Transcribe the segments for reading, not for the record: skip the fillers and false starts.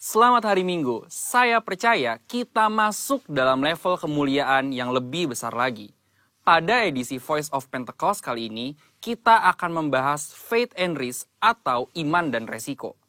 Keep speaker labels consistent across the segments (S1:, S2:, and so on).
S1: Selamat hari Minggu, saya percaya kita masuk dalam level kemuliaan yang lebih besar lagi. Pada edisi Voice of Pentecost kali ini, kita akan membahas faith and risk atau iman dan resiko.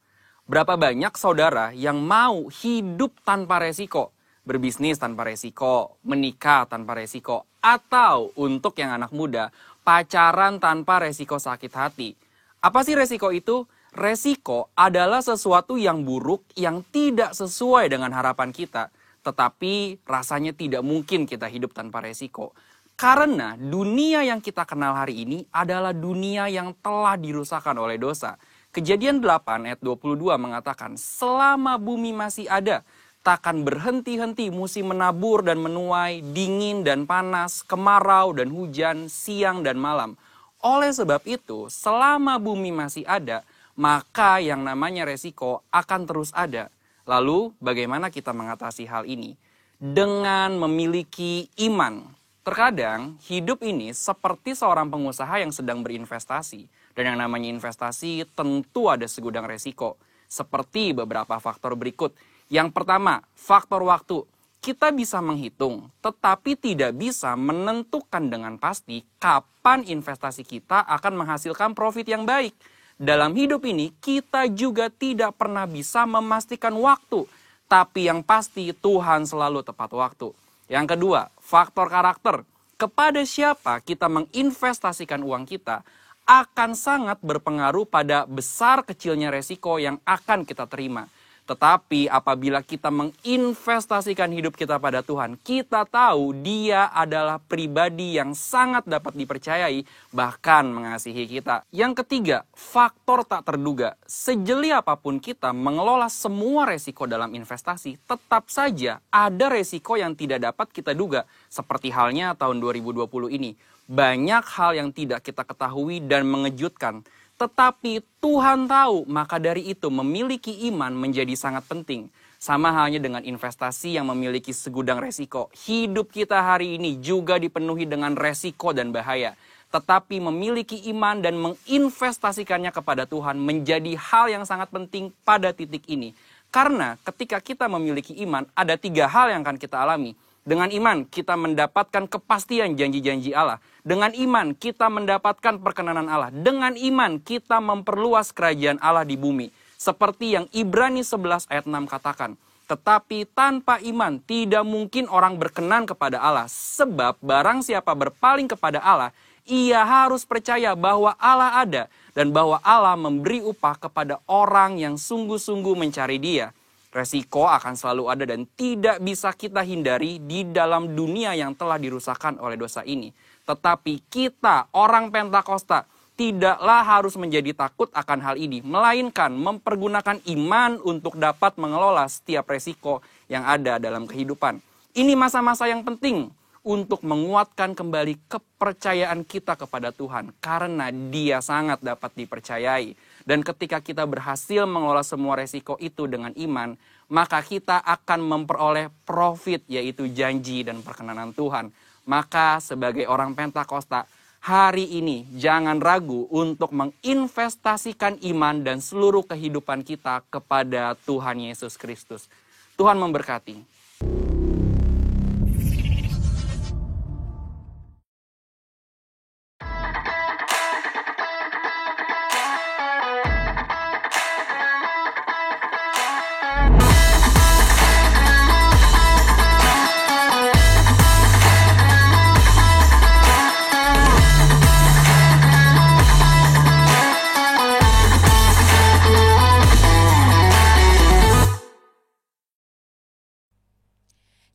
S1: Berapa banyak saudara yang mau hidup tanpa resiko, berbisnis tanpa resiko, menikah tanpa resiko, atau untuk yang anak muda, pacaran tanpa resiko sakit hati. Apa sih resiko itu? Resiko adalah sesuatu yang buruk yang tidak sesuai dengan harapan kita, tetapi rasanya tidak mungkin kita hidup tanpa resiko. Karena dunia yang kita kenal hari ini adalah dunia yang telah dirusakkan oleh dosa. Kejadian 8 ayat 22 mengatakan, selama bumi masih ada, takkan berhenti-henti musim menabur dan menuai, dingin dan panas, kemarau dan hujan, siang dan malam. Oleh sebab itu, selama bumi masih ada, maka yang namanya resiko akan terus ada. Lalu bagaimana kita mengatasi hal ini? Dengan memiliki iman. Terkadang hidup ini seperti seorang pengusaha yang sedang berinvestasi. Dan yang namanya investasi tentu ada segudang resiko. Seperti beberapa faktor berikut. Yang pertama, faktor waktu. Kita bisa menghitung, tetapi tidak bisa menentukan dengan pasti kapan investasi kita akan menghasilkan profit yang baik. Dalam hidup ini, kita juga tidak pernah bisa memastikan waktu. Tapi yang pasti, Tuhan selalu tepat waktu. Yang kedua, faktor karakter. Kepada siapa kita menginvestasikan uang kita, akan sangat berpengaruh pada besar kecilnya resiko yang akan kita terima. Tetapi apabila kita menginvestasikan hidup kita pada Tuhan, kita tahu Dia adalah pribadi yang sangat dapat dipercayai, bahkan mengasihi kita. Yang ketiga, faktor tak terduga. Sejeli apapun kita mengelola semua resiko dalam investasi, tetap saja ada resiko yang tidak dapat kita duga. Seperti halnya tahun 2020 ini. Banyak hal yang tidak kita ketahui dan mengejutkan. Tetapi Tuhan tahu, maka dari itu memiliki iman menjadi sangat penting. Sama halnya dengan investasi yang memiliki segudang resiko. Hidup kita hari ini juga dipenuhi dengan resiko dan bahaya. Tetapi memiliki iman dan menginvestasikannya kepada Tuhan menjadi hal yang sangat penting pada titik ini. Karena ketika kita memiliki iman, ada 3 hal yang akan kita alami. Dengan iman, kita mendapatkan kepastian janji-janji Allah. Dengan iman, kita mendapatkan perkenanan Allah. Dengan iman, kita memperluas kerajaan Allah di bumi. Seperti yang Ibrani 11 ayat 6 katakan. Tetapi tanpa iman, tidak mungkin orang berkenan kepada Allah. Sebab barang siapa berpaling kepada Allah, ia harus percaya bahwa Allah ada. Dan bahwa Allah memberi upah kepada orang yang sungguh-sungguh mencari Dia. Resiko akan selalu ada dan tidak bisa kita hindari di dalam dunia yang telah dirusakkan oleh dosa ini. Tetapi kita, orang Pentakosta, tidaklah harus menjadi takut akan hal ini. Melainkan mempergunakan iman untuk dapat mengelola setiap resiko yang ada dalam kehidupan. Ini masa-masa yang penting untuk menguatkan kembali kepercayaan kita kepada Tuhan. Karena Dia sangat dapat dipercayai. Dan ketika kita berhasil mengelola semua resiko itu dengan iman, maka kita akan memperoleh profit, yaitu janji dan perkenanan Tuhan. Maka sebagai orang Pentakosta, hari ini jangan ragu untuk menginvestasikan iman dan seluruh kehidupan kita kepada Tuhan Yesus Kristus. Tuhan memberkati.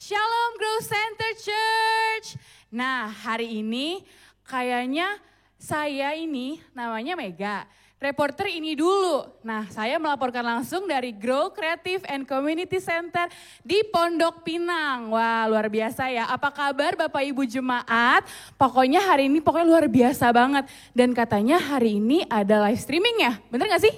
S2: Shalom Growth Center Church. Nah, hari ini kayaknya saya ini namanya Mega. Reporter ini dulu. Nah, saya melaporkan langsung dari Grow Creative and Community Center di Pondok Pinang. Wah, luar biasa ya. Apa kabar Bapak Ibu Jemaat? Pokoknya hari ini luar biasa banget. Dan katanya hari ini ada live streaming ya. Bener gak sih?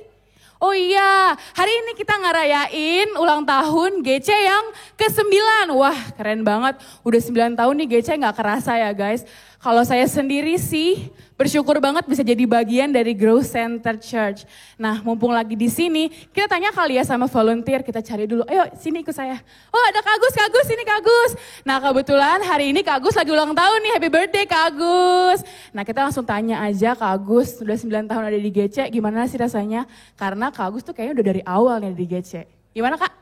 S2: Oh iya, hari ini kita ngerayain ulang tahun GC yang ke-9. Wah, keren banget. Udah 9 tahun nih GC gak kerasa ya guys. Kalau saya sendiri sih bersyukur banget bisa jadi bagian dari Growth Center Church. Nah, mumpung lagi di sini, kita tanya kali ya sama volunteer, kita cari dulu. Ayo, sini ikut saya. Oh, ada Kak Agus, sini Kak Agus. Nah, kebetulan hari ini Kak Agus lagi ulang tahun nih, happy birthday Kak Agus. Nah, kita langsung tanya aja Kak Agus, sudah 9 tahun ada di GC, gimana sih rasanya? Karena Kak Agus tuh kayaknya udah dari awal nih di GC. Gimana Kak?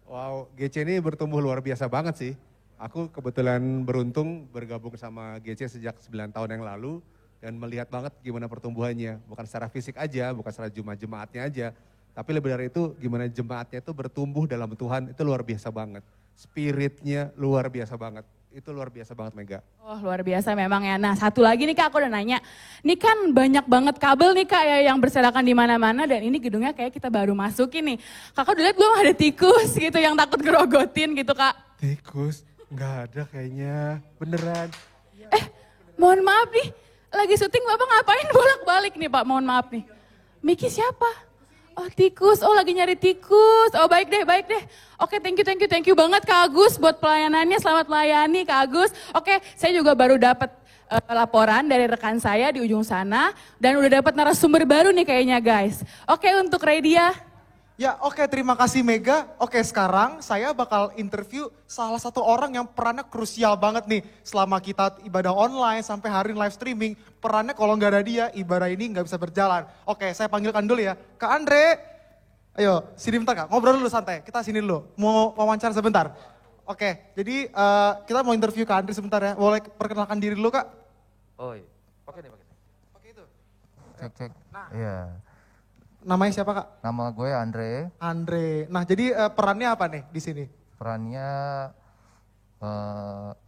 S3: Wow, GC ini bertumbuh luar biasa banget sih. Aku kebetulan beruntung bergabung sama GC sejak 9 tahun yang lalu dan melihat banget gimana pertumbuhannya. Bukan secara fisik aja, bukan secara jemaatnya aja. Tapi lebih dari itu gimana jemaatnya itu bertumbuh dalam Tuhan itu luar biasa banget. Spiritnya luar biasa banget. Itu luar biasa banget Mega.
S2: Oh luar biasa memang ya. Nah satu lagi nih Kak aku udah nanya. Ini kan banyak banget kabel nih Kak ya yang berserakan di mana-mana dan ini gedungnya kayak kita baru masukin nih. Kakak udah lihat belum ada tikus gitu yang takut gerogotin gitu Kak?
S3: Tikus? Nggak ada kayaknya. Beneran.
S2: Mohon maaf nih. Lagi syuting Bapak ngapain bolak-balik nih Pak? Mohon maaf nih. Miki siapa? Oh tikus, oh lagi nyari tikus. Oh baik deh. Oke thank you banget Kak Agus buat pelayanannya. Selamat melayani Kak Agus. Oke saya juga baru dapat laporan dari rekan saya di ujung sana. Dan udah dapat narasumber baru nih kayaknya guys. Oke untuk Redia.
S4: Ya oke terima kasih Mega. Oke sekarang saya bakal interview salah satu orang yang perannya krusial banget nih. Selama kita ibadah online sampai hari ini live streaming. Perannya kalau nggak ada dia ibadah ini nggak bisa berjalan. Oke saya panggilkan dulu ya. Kak Andre. Ayo sini bentar Kak, ngobrol dulu santai. Kita sini dulu, mau wawancara sebentar. Oke jadi kita mau interview Kak Andre sebentar ya. Boleh perkenalkan diri dulu Kak?
S5: Oh iya, pakai nih.
S4: Oke itu.
S5: Cek. Iya.
S4: Namanya siapa Kak?
S5: Nama gue Andre.
S4: Andre. Nah jadi perannya apa nih di sini?
S5: Perannya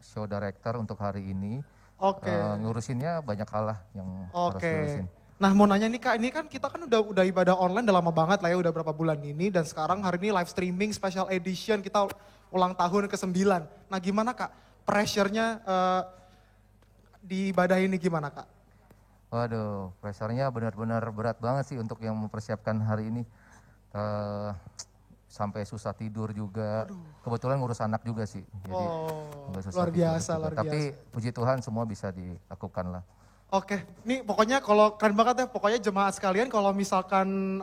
S5: show director untuk hari ini.
S4: Oke.
S5: Ngurusinnya banyak hal lah yang harus
S4: Oke.
S5: ngurusin.
S4: Nah mau nanya nih Kak, ini kan kita kan udah ibadah online udah lama banget lah ya, udah berapa bulan ini. Dan sekarang hari ini live streaming special edition, kita ulang tahun ke-9. Nah gimana Kak, pressure-nya di ibadah ini gimana Kak?
S5: Waduh, pressure-nya benar-benar berat banget sih untuk yang mempersiapkan hari ini. Sampai susah tidur juga. Kebetulan ngurus anak juga sih. Jadi agak susah
S4: luar
S5: tidur
S4: biasa,
S5: juga.
S4: luar biasa.
S5: Tapi puji Tuhan semua bisa dilakukan lah.
S4: Oke, ini pokoknya kalau keren banget ya, pokoknya jemaat sekalian kalau misalkan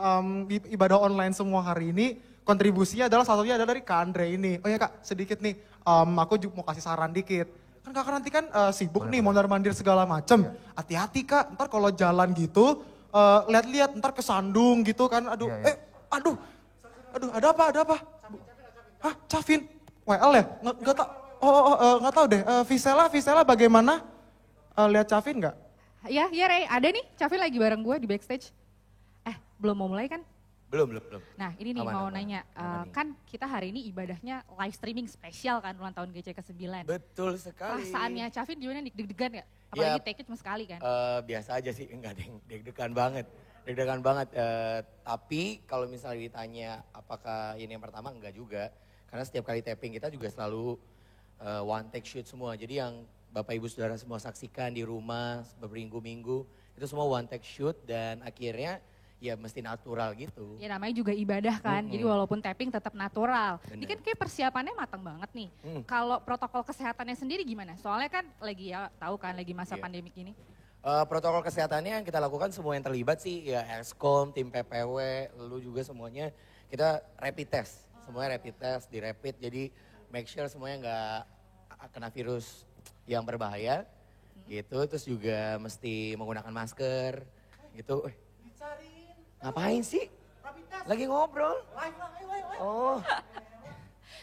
S4: ibadah online semua hari ini, kontribusinya adalah satunya adalah dari Kak Andre ini. Oh ya Kak, sedikit nih, aku juga mau kasih saran dikit. Kan Kakak nanti kan sibuk nih, mondar-mandir segala macem. Hati-hati Kak, ntar kalau jalan gitu, lihat-lihat ntar kesandung gitu kan, aduh, aduh, ada apa? Hah, Cavin? WL ya? Nggak tau, nggak tahu deh, Visela bagaimana? Lihat Cavin nggak?
S6: Ya Rey, ada nih, Cavin lagi bareng gue di backstage. Belum mau mulai kan?
S7: Belum.
S6: Nah ini nih mau nanya, kan kita hari ini ibadahnya live streaming spesial kan ulang tahun GC ke-9.
S7: Betul sekali.
S6: Perasaannya Cavin gimana nih, deg-degan gak? Apalagi take it cuma sekali kan?
S7: Biasa aja sih, enggak deng, deg-degan banget. Tapi kalau misalnya ditanya apakah ini yang pertama, enggak juga. Karena setiap kali tapping kita juga selalu one take shoot semua. Jadi yang Bapak Ibu Saudara semua saksikan di rumah berminggu-minggu, itu semua one take shoot dan akhirnya ya mesti natural gitu.
S6: Ya namanya juga ibadah kan, jadi walaupun tapping tetap natural. Ini kan kayak persiapannya matang banget nih. Kalau protokol kesehatannya sendiri gimana? Soalnya kan lagi ya tahu kan lagi masa pandemik ini.
S7: Protokol kesehatannya yang kita lakukan semua yang terlibat sih ya Excom, tim PPW, lalu juga semuanya kita rapid test. Semuanya rapid test, di rapid jadi make sure semuanya nggak kena virus yang berbahaya gitu. Terus juga mesti menggunakan masker gitu. Ngapain sih? Lagi ngobrol. Oh.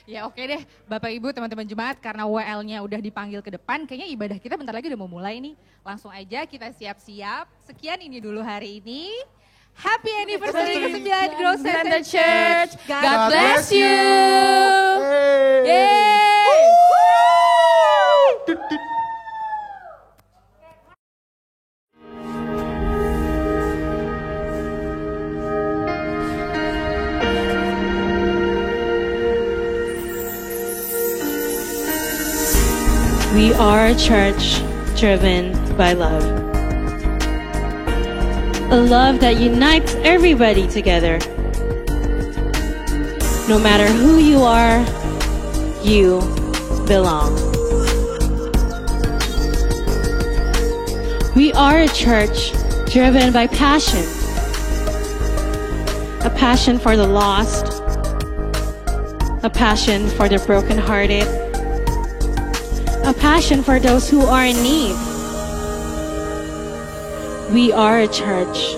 S6: Ya oke deh Bapak Ibu teman-teman jemaat, karena WL-nya udah dipanggil ke depan, kayaknya ibadah kita bentar lagi udah mau mulai nih. Langsung aja kita siap-siap. Sekian ini dulu hari ini. Happy anniversary ke-9 Growth Center Church. God bless you. Yeay.
S8: We are a church driven by love. A love that unites everybody together. No matter who you are, you belong. We are a church driven by passion. A passion for the lost. A passion for the brokenhearted. A passion for those who are in need. We are a church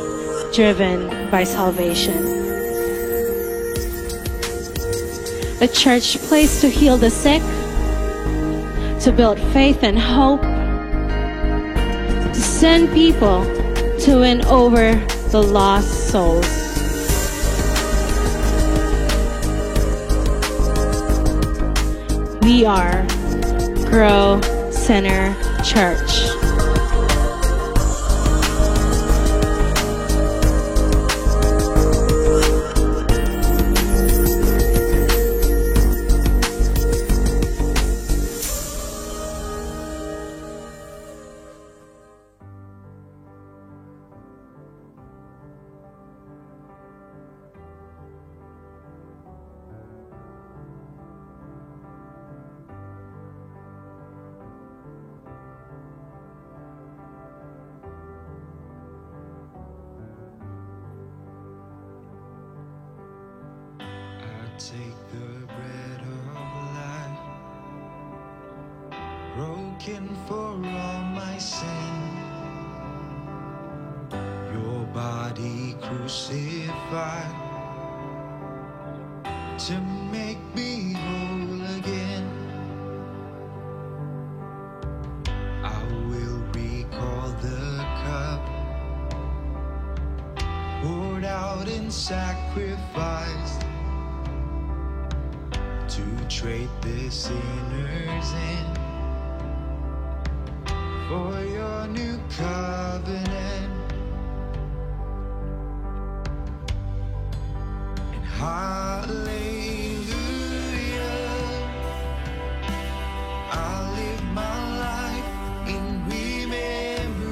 S8: driven by salvation. A church placed to heal the sick, to build faith and hope, to send people to win over the lost souls. We are Grow Center Church.
S9: Take the bread of life, broken for all my sin. Your body crucified to make me whole again. I will recall the cup poured out in sacrifice to trade the sinners in for your new covenant. And hallelujah, I live my life in remembrance.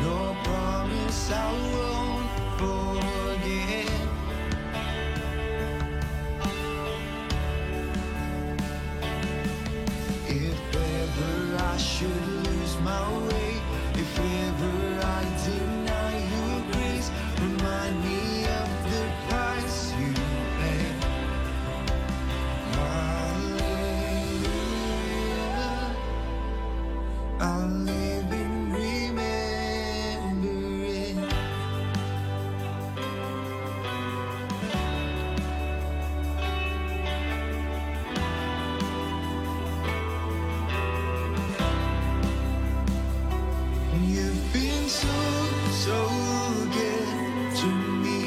S9: Your promise I won't forget. If ever I should lose my way, if ever I deny your grace, remind me of the price you paid. Hallelujah, I'll live in remembrance. You've been so, so good to me.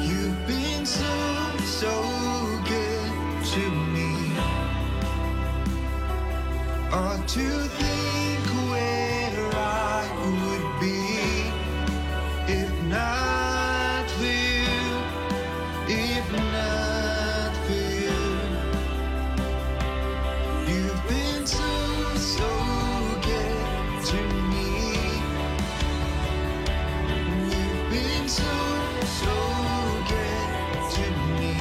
S9: You've been so, so good to me. Or to think where I would be if not for you, if not for you. You've been so, so good to me. You've been so, so good to me.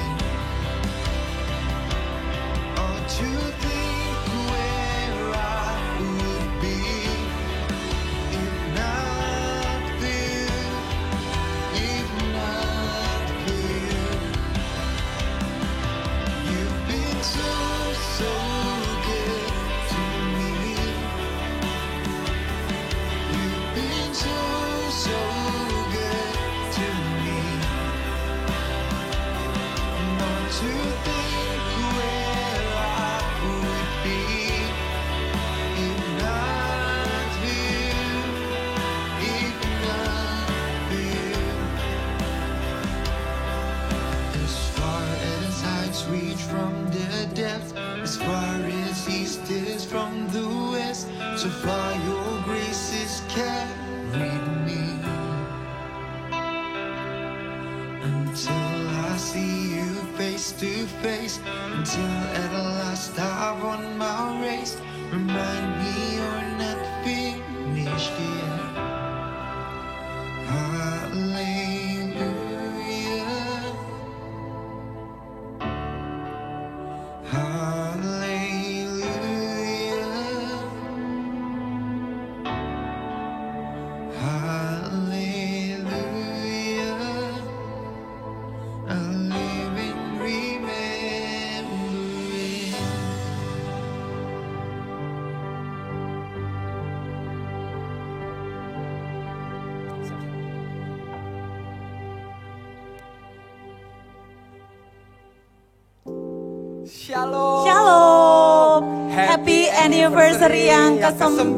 S9: Or to think where I would be if not for you, if not for you. You've been so, so good to me. You've been so, so good to me. Not to think where I would be if not for you, if not for you. As far as heights reach from the depths, as far as east is from the west, so far your grace has carried me. Until I see you face to face, until at last I've won my race. Remind me you're not finished yet. Hallelujah,
S7: Shalom.
S10: Shalom. Happy anniversary yang ke-9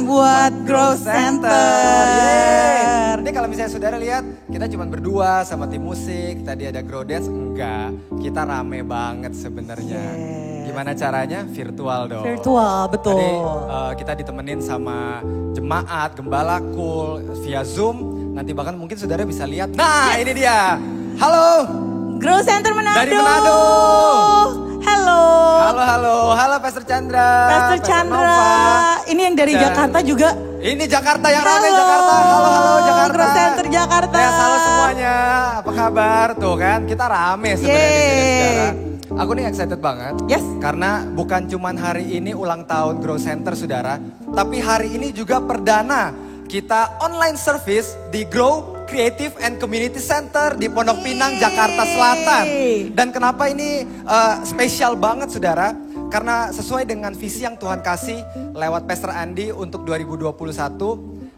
S10: buat Grow Center.
S7: Ini kalau misalnya saudara lihat, kita cuma berdua sama tim musik, tadi ada Grow Dance, enggak. Kita rame banget sebenarnya. Gimana caranya? Virtual dong.
S10: Virtual, betul.
S7: Tadi kita ditemenin sama jemaat, gembala cool via Zoom. Nanti bahkan mungkin saudara bisa lihat. Nah, ini dia. Halo.
S10: Grow Center Manado.
S7: Dari Manado.
S10: Halo.
S7: Halo Pastor Chandra.
S10: Pastor Chandra. Ini yang dari Jakarta juga.
S7: Ini Jakarta yang ramai Jakarta. Halo Jakarta.
S10: Grow Center Jakarta.
S7: Ya, halo semuanya. Apa kabar? Tuh kan, kita rame sebenarnya di sini, saudara. Aku nih excited banget.
S10: Yes.
S7: Karena bukan cuman hari ini ulang tahun Grow Center, saudara. Tapi hari ini juga perdana kita online service di Grow Creative and Community Center di Pondok Pinang, Jakarta Selatan. Dan kenapa ini spesial banget, saudara? Karena sesuai dengan visi yang Tuhan kasih lewat Pastor Andi untuk 2021,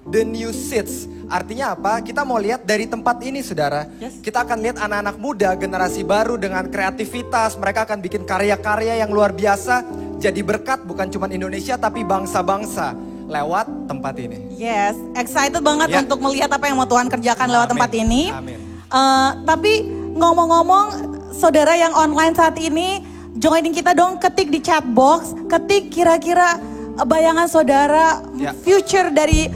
S7: The New Seeds. Artinya apa? Kita mau lihat dari tempat ini, saudara. Kita akan lihat anak-anak muda, generasi baru dengan kreativitas. Mereka akan bikin karya-karya yang luar biasa. Jadi berkat bukan cuma Indonesia tapi bangsa-bangsa lewat tempat ini.
S10: Yes, excited banget untuk melihat apa yang mau Tuhan kerjakan lewat tempat ini.
S7: Amin.
S10: Tapi ngomong-ngomong, saudara yang online saat ini, joining kita dong, ketik di chat box, ketik kira-kira bayangan saudara, future dari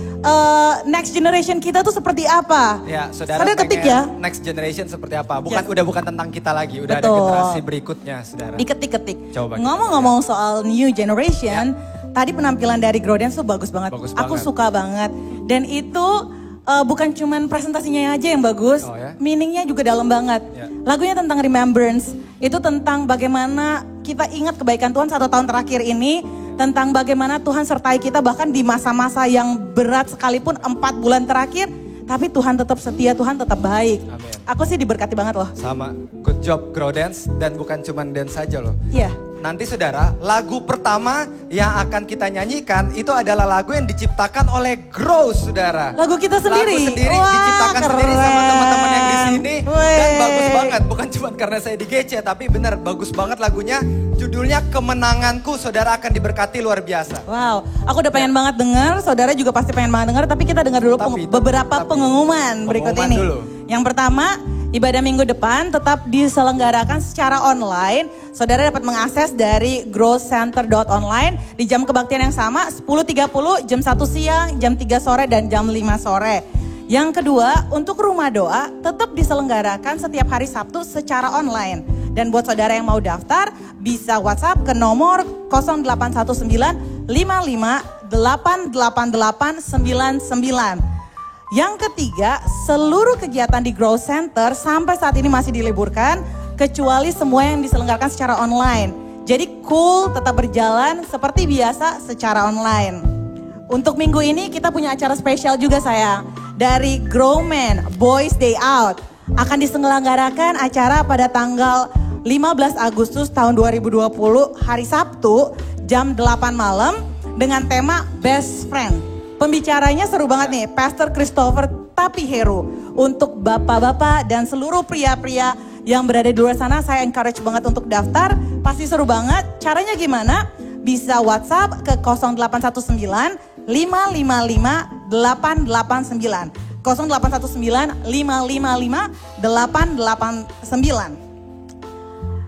S10: next generation kita tuh seperti apa?
S7: Ya, saudara
S10: ketik ya.
S7: Next generation seperti apa? Udah bukan tentang kita lagi, udah ada generasi berikutnya, saudara.
S10: Diketik-ketik.
S7: Coba
S10: Ngomong-ngomong soal new generation, tadi penampilan dari Grow Dance tuh bagus banget. Aku suka banget. Dan itu bukan cuman presentasinya aja yang bagus, meaningnya juga dalam banget. Lagunya tentang remembrance, itu tentang bagaimana kita ingat kebaikan Tuhan 1 tahun terakhir ini, tentang bagaimana Tuhan sertai kita bahkan di masa-masa yang berat sekalipun 4 bulan terakhir, tapi Tuhan tetap setia, Tuhan tetap baik.
S7: Amin.
S10: Aku sih diberkati banget loh.
S7: Sama, good job Grow Dance, dan bukan cuman dance saja loh.
S10: Iya.
S7: Nanti saudara, lagu pertama yang akan kita nyanyikan itu adalah lagu yang diciptakan oleh Grow, saudara.
S10: Lagu kita sendiri?
S7: Lagu sendiri.
S10: Wah,
S7: Diciptakan sendiri sama teman-teman yang di sini.
S10: Weh.
S7: Dan bagus banget, bukan cuma karena saya di GC, tapi benar bagus banget lagunya. Judulnya Kemenanganku, saudara akan diberkati luar biasa.
S10: Wow, aku udah pengen banget denger, saudara juga pasti pengen banget denger, tapi kita dengar dulu beberapa pengumuman berikut ini.
S7: Dulu.
S10: Yang pertama, ibadah minggu depan tetap diselenggarakan secara online. Saudara dapat mengakses dari growcenter.online di jam kebaktian yang sama, 10.30, jam 1 siang, jam 3 sore, dan jam 5 sore. Yang kedua, untuk rumah doa tetap diselenggarakan setiap hari Sabtu secara online. Dan buat saudara yang mau daftar, bisa WhatsApp ke nomor 0819 55 88899. Yang ketiga, seluruh kegiatan di Grow Center sampai saat ini masih diliburkan, kecuali semua yang diselenggarakan secara online. Jadi cool tetap berjalan seperti biasa secara online. Untuk minggu ini kita punya acara spesial juga sayang. Dari Grow Men Boys Day Out. Akan diselenggarakan acara pada tanggal 15 Agustus tahun 2020 hari Sabtu jam 8 malam dengan tema Best Friend. Pembicaranya seru banget nih, Pastor Christopher Tapiheru. Untuk bapak-bapak dan seluruh pria-pria yang berada di luar sana, saya encourage banget untuk daftar. Pasti seru banget. Caranya gimana? Bisa WhatsApp ke 0819 555 889. 0819 555 889.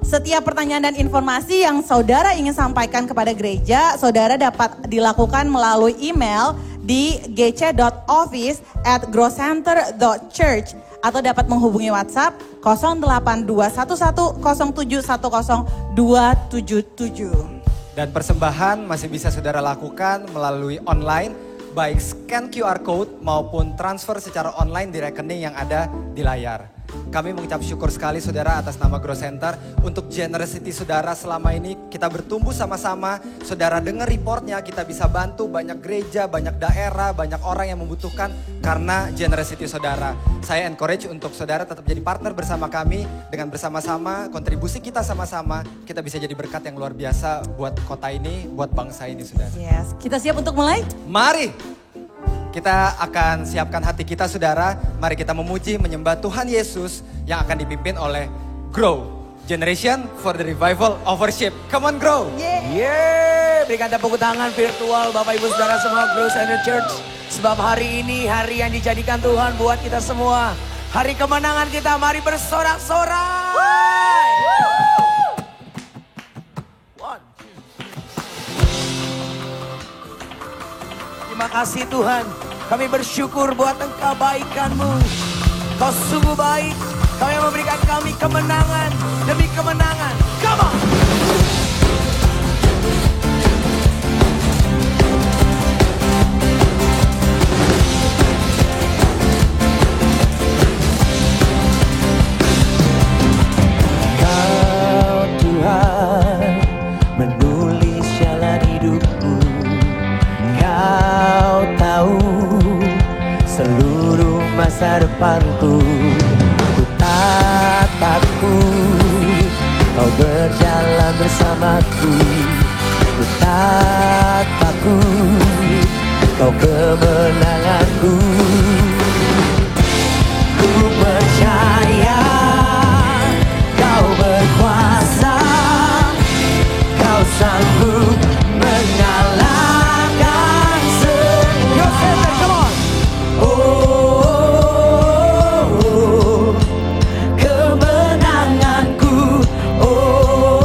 S10: Setiap pertanyaan dan informasi yang saudara ingin sampaikan kepada gereja, saudara dapat dilakukan melalui email di gc.office@growcenter.church atau dapat menghubungi WhatsApp 082111010277.
S7: Dan persembahan masih bisa saudara lakukan melalui online, baik scan QR code maupun transfer secara online di rekening yang ada di layar.
S11: Kami mengucap syukur sekali saudara atas nama Grow Center. Untuk generosity saudara selama ini kita bertumbuh sama-sama. Saudara dengar reportnya, kita bisa bantu banyak gereja, banyak daerah, banyak orang yang membutuhkan karena generosity saudara. Saya encourage untuk saudara tetap jadi partner bersama kami. Dengan bersama-sama, kontribusi kita sama-sama, kita bisa jadi berkat yang luar biasa buat kota ini, buat bangsa ini saudara.
S10: Yes, kita siap untuk mulai?
S11: Mari kita akan siapkan hati kita saudara. Mari kita memuji, menyembah Tuhan Yesus yang akan dipimpin oleh Grow Generation for the Revival of Worship. Come on Grow.
S7: Yeah, berikan tepuk tangan virtual Bapak Ibu Saudara semua Grow Center Church. Sebab hari ini hari yang dijadikan Tuhan buat kita semua. Hari kemenangan kita, mari bersorak-sorai. Terima kasih Tuhan, kami bersyukur buat Engkau baikan-Mu. Kau sungguh baik, Kau yang memberikan kami kemenangan demi kemenangan. Come on! Kau Tuhan menulis jalan hidupku. Kau tahu seluruh masa depanku. Ku tak takut, Kau berjalan bersamaku. Ku tak takut, Kau kemenanganku. Ku percaya Kau berkuasa, Kau sanggup mengalahkan semua. Come on. Oh, kemenanganku. Oh,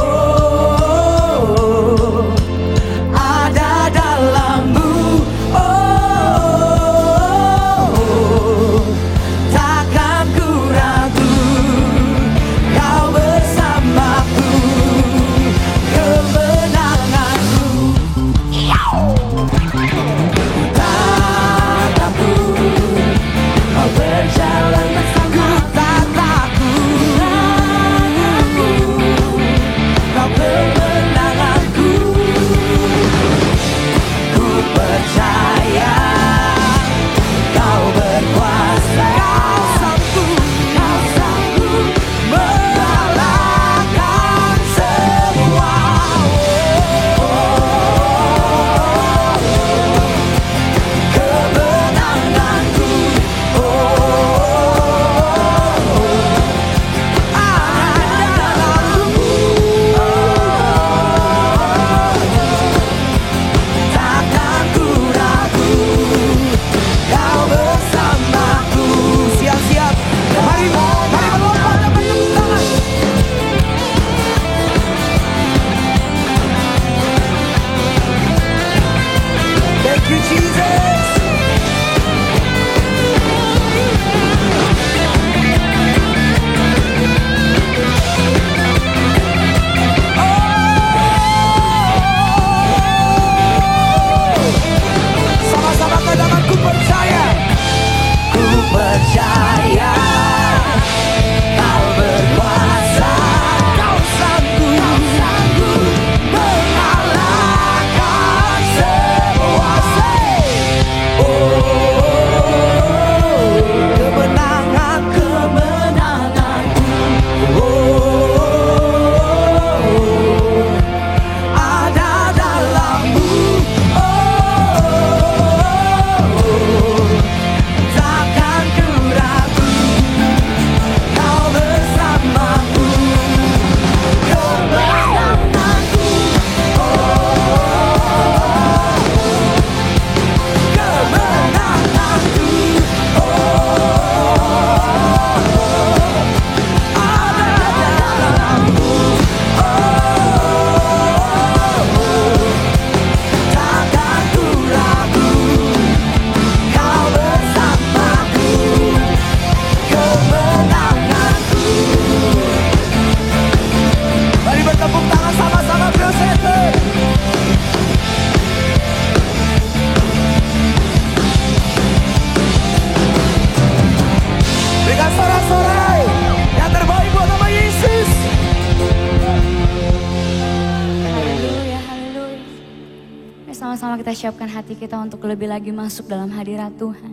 S12: sama-sama kita siapkan hati kita untuk lebih lagi masuk dalam hadirat Tuhan.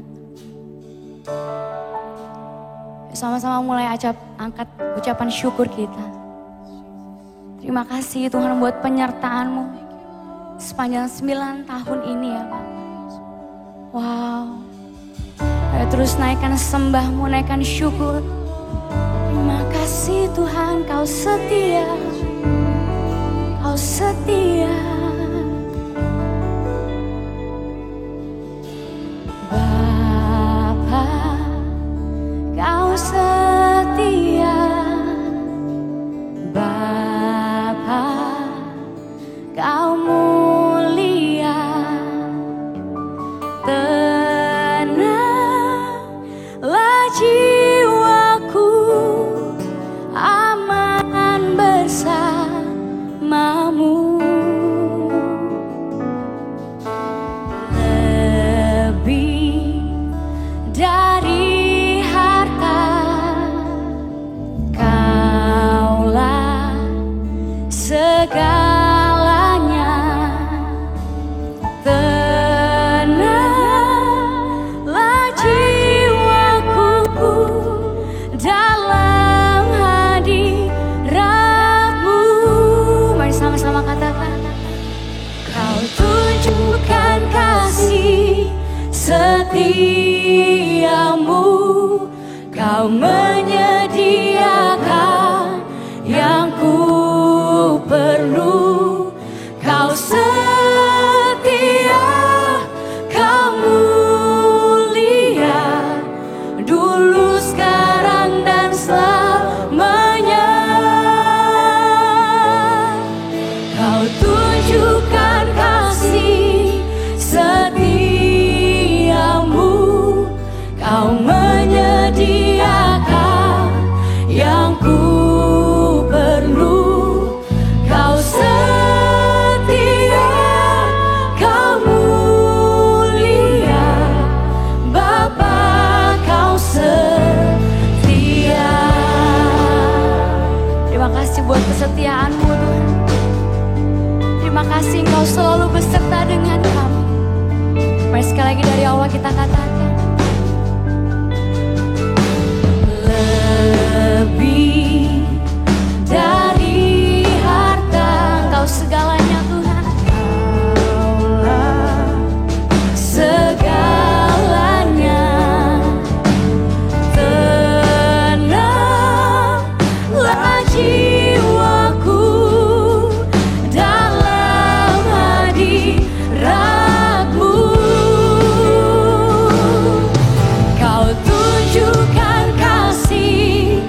S12: Sama-sama mulai angkat ucapan syukur kita. Terima kasih Tuhan buat penyertaan-Mu sepanjang 9 tahun ini ya Pak. Wow. Ayo terus naikkan sembah-Mu, naikkan syukur. Terima kasih Tuhan, Kau setia. Kau setia. Bapa, Kau setia. Bapa, Kau mulia. Tenanglah jiwaku, aman bersamamu. Lebih dari harta, Kaulah segalanya. Tenanglah jiwaku dalam hadirat-Mu. Mari sama-sama katakan. Kau tunjukkan kasih setiamu. Kau menyediakan yang ku perlu. Kau setia, Kau mulia, dulu, sekarang, dan selamanya. Kau tunjukkan kasih setiamu. Kau menyediakan yang ku perlu. Kau setia, Kau mulia, Bapa, Kau setia. Terima kasih buat kesetiaan-Mu Tuhan. Terima kasih Engkau selalu beserta dengan kami. Mari sekali lagi dari Allah kita katakan. Lebih dari harta, Engkau segalanya Tuhan. Kaulah segalanya. Tenanglah jiwaku dalam hadirat-Mu. Kau tunjukkan kasih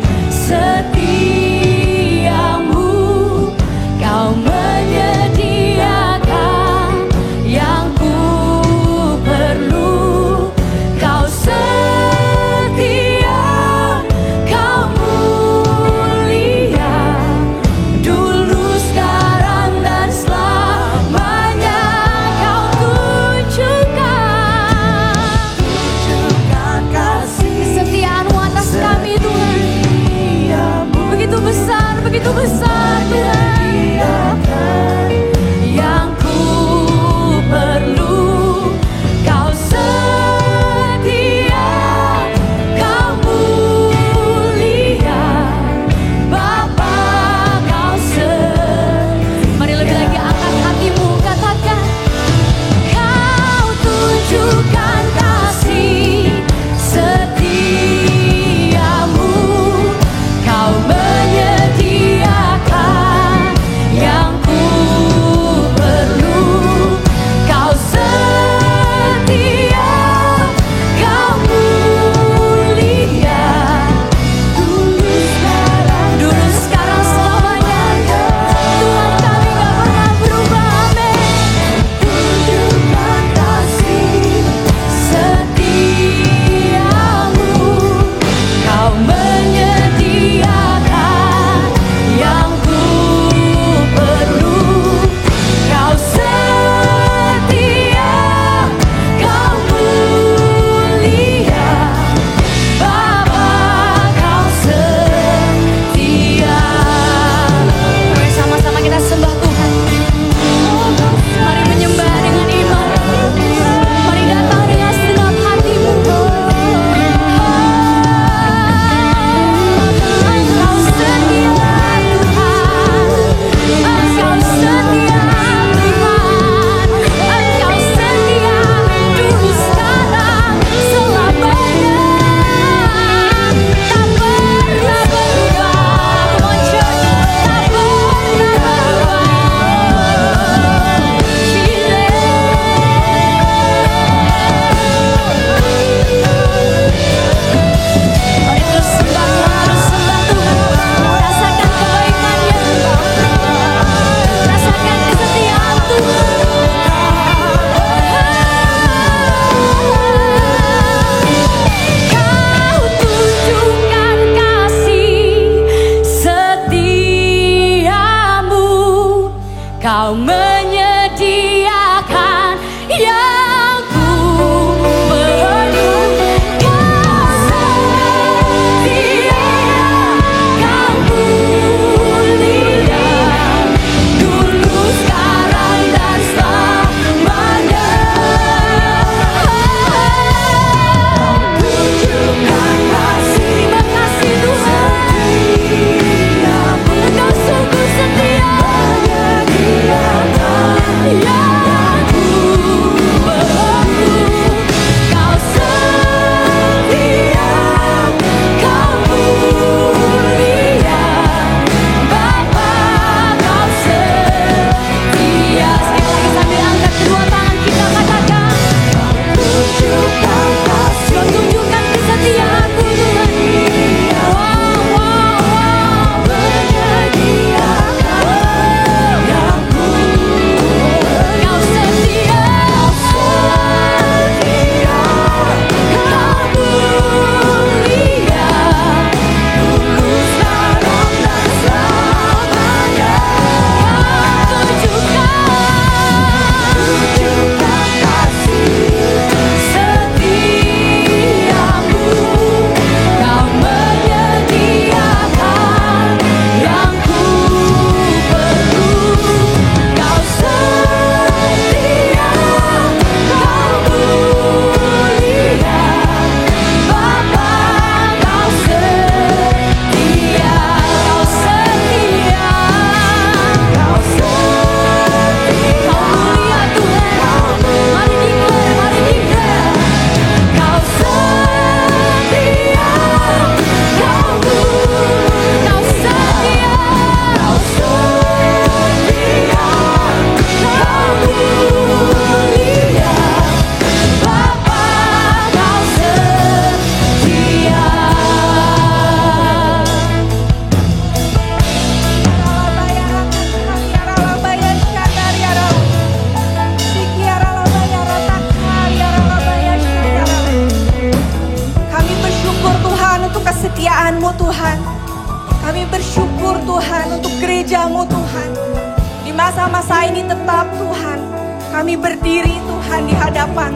S12: Kau menyediakan yang ku perlu. Kau setia, kau mulia, dulu, sekarang, dan selamanya. Tunjukkan kasih, terima kasih Tuhan. Engkau sungguh setia, yang ku perlu. Kau setia, kau mulia, Bapa, kau setia. Sekali lagi sambil angkat kedua tangan kita katakan, tunjukkan kasih, tunjukkan kesetiaan-Mu Tuhan. Menyediakan yang ku. Kau setia, kau mulia, dulu, sekarang, dan selamanya. Tunjukkan kasih setiamu. Kau menyediakan yang ku perlu. Kau setia, kau mulia, Bapa, kau setia. Kau setia, kau setia, kau mulia Tuhan. Mari declare, mari declare. Kau setia, kau mulia, kau setia, kau setia, kau mulia, Bapa, kau setia.
S10: Kami bersyukur Tuhan untuk kesetiaan-Mu Tuhan. Kami bersyukur Tuhan untuk gereja-Mu Tuhan. Di masa-masa ini tetap Tuhan, kami berdiri Tuhan di hadapan.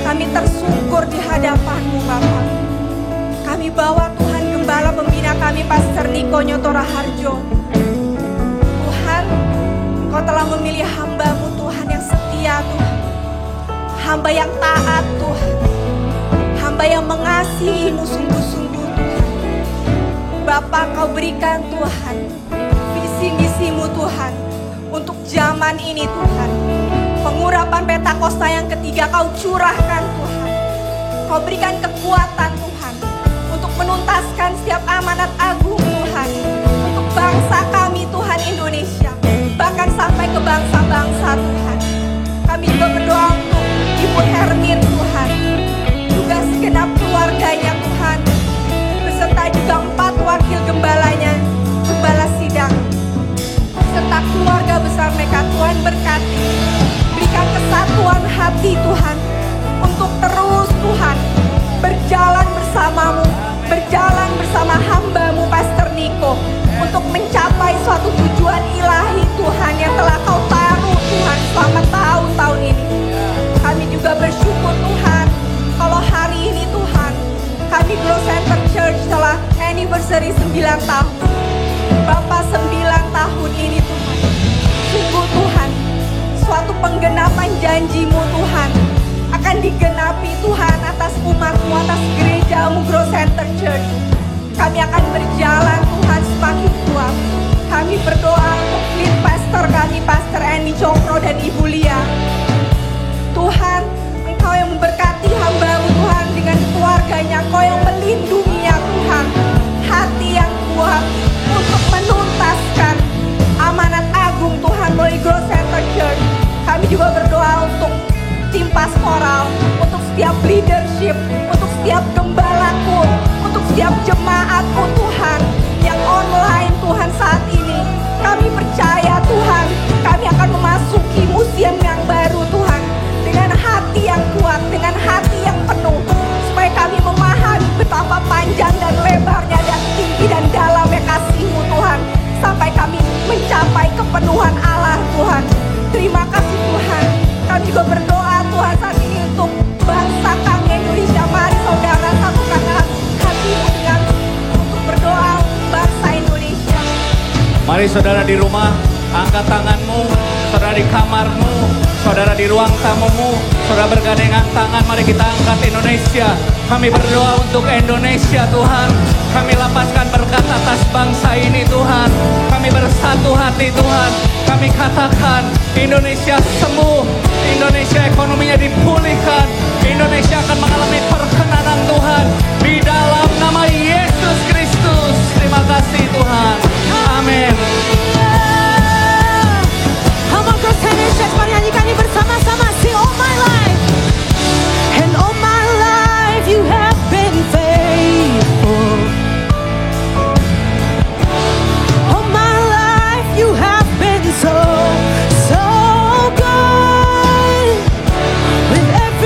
S10: Kami tersungkur di hadapan-Mu Bapa. Kami bawa Tuhan Gembala Pembina kami Pastor Niko Nyotora Harjo. Tuhan, Engkau telah memilih hamba-Mu Tuhan yang setia Tuhan. Hamba yang taat Tuhan. Hamba yang mengasihi-Mu sungguh-sungguh Tuhan. Bapa, Kau berikan Tuhan visi-misi-Mu Tuhan untuk zaman ini Tuhan. Pengurapan Pentakosta yang ketiga Kau curahkan Tuhan. Kau berikan kekuatan Tuhan untuk menuntaskan setiap amanat agung Tuhan untuk bangsa kami Tuhan Indonesia, bahkan sampai ke bangsa-bangsa Tuhan. Kami juga berdoa untuk Ibu Hermin Tuhan, juga segenap keluarganya Tuhan, beserta juga 4 wakil gembalanya, gembala sidang, serta keluarga besar mereka. Tuhan berkati, berikan kesatuan hati Tuhan untuk terus Tuhan berjalan bersama-Mu, berjalan bersama hamba-Mu Pastor Niko untuk mencapai suatu tujuan ilahi Tuhan yang telah Kau taruh Tuhan selama tahun-tahun ini. Kami juga bersyukur Tuhan kalau hari ini Tuhan kami Grow Center Church telah anniversary 9 tahun. Bapak 9 tahun ini Tuhan, sungguh Tuhan suatu penggenapan janji-Mu Tuhan akan digenapi Tuhan atas umat-Mu, atas gereja-Mu Grow Center Church. Kami akan berjalan Tuhan semakin kuat. Kami berdoa untuk lead pastor kami, Pastor Andy Cokro dan Ibu Lia. Tuhan, Engkau yang memberkati hamba-Mu Tuhan dengan keluarganya, Engkau yang melindunginya Tuhan. Hati yang kuat untuk menuntaskan amanat agung Tuhan melalui Grow Center Church. Kami juga berdoa untuk tim pastoral, untuk setiap leadership, untuk setiap gembalaku, untuk setiap jemaatku Tuhan yang online Tuhan saat ini. Kami percaya Tuhan, kami akan memasuki musim yang baru Tuhan dengan hati yang kuat, dengan hati yang penuh, supaya kami memahami betapa panjang dan lebarnya dan tinggi dan dalamnya kasih-Mu Tuhan, sampai kami mencapai kepenuhan Allah Tuhan.
S13: Mari saudara di rumah, angkat tanganmu. Saudara di kamarmu, saudara di ruang tamumu, saudara bergandengan tangan, mari kita angkat Indonesia. Kami berdoa untuk Indonesia Tuhan. Kami lapaskan berkat atas bangsa ini Tuhan. Kami bersatu hati Tuhan. Kami katakan Indonesia sembuh. Indonesia ekonominya dipulihkan. Indonesia akan mengalami perkenanan Tuhan. Di dalam nama Yesus Kristus. Terima kasih Tuhan. Amin.
S14: Mari nyanyikan ini bersama-sama. Sing all my life. And all my life you have been faithful. All my life you have been so, so good. With every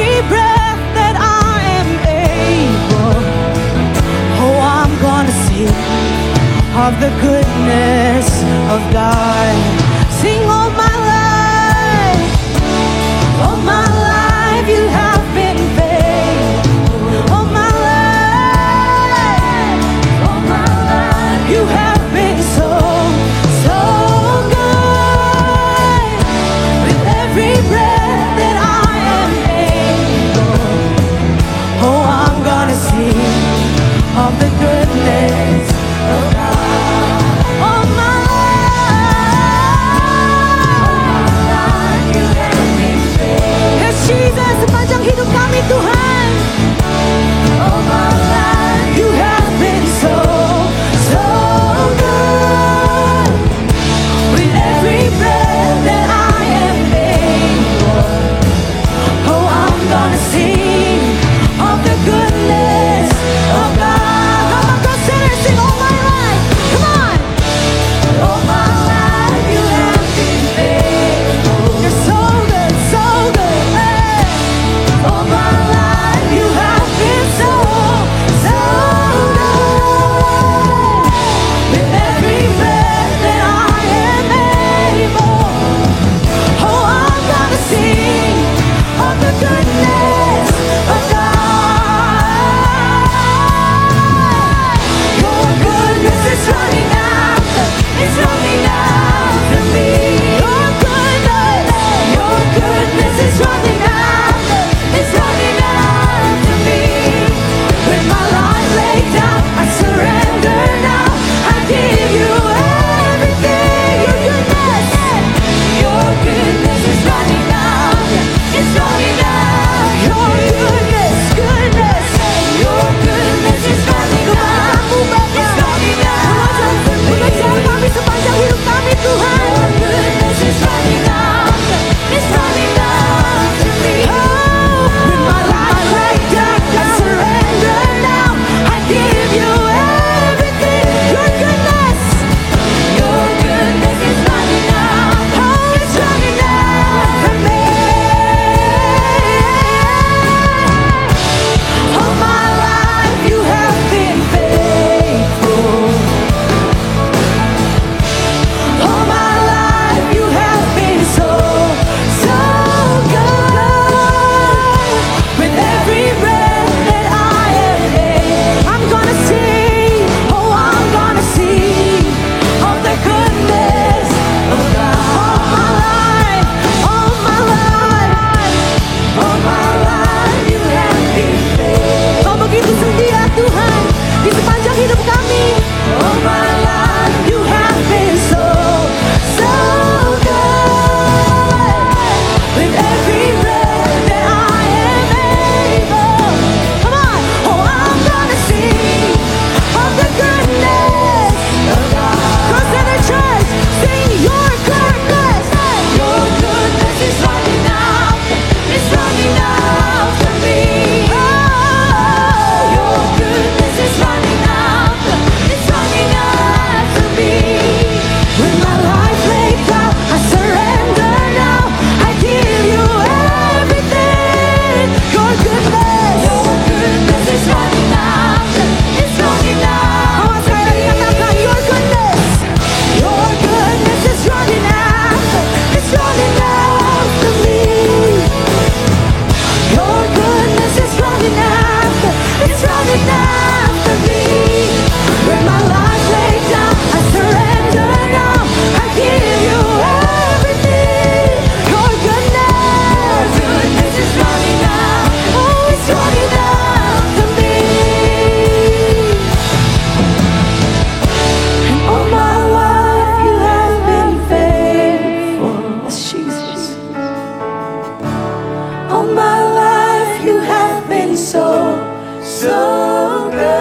S14: so good.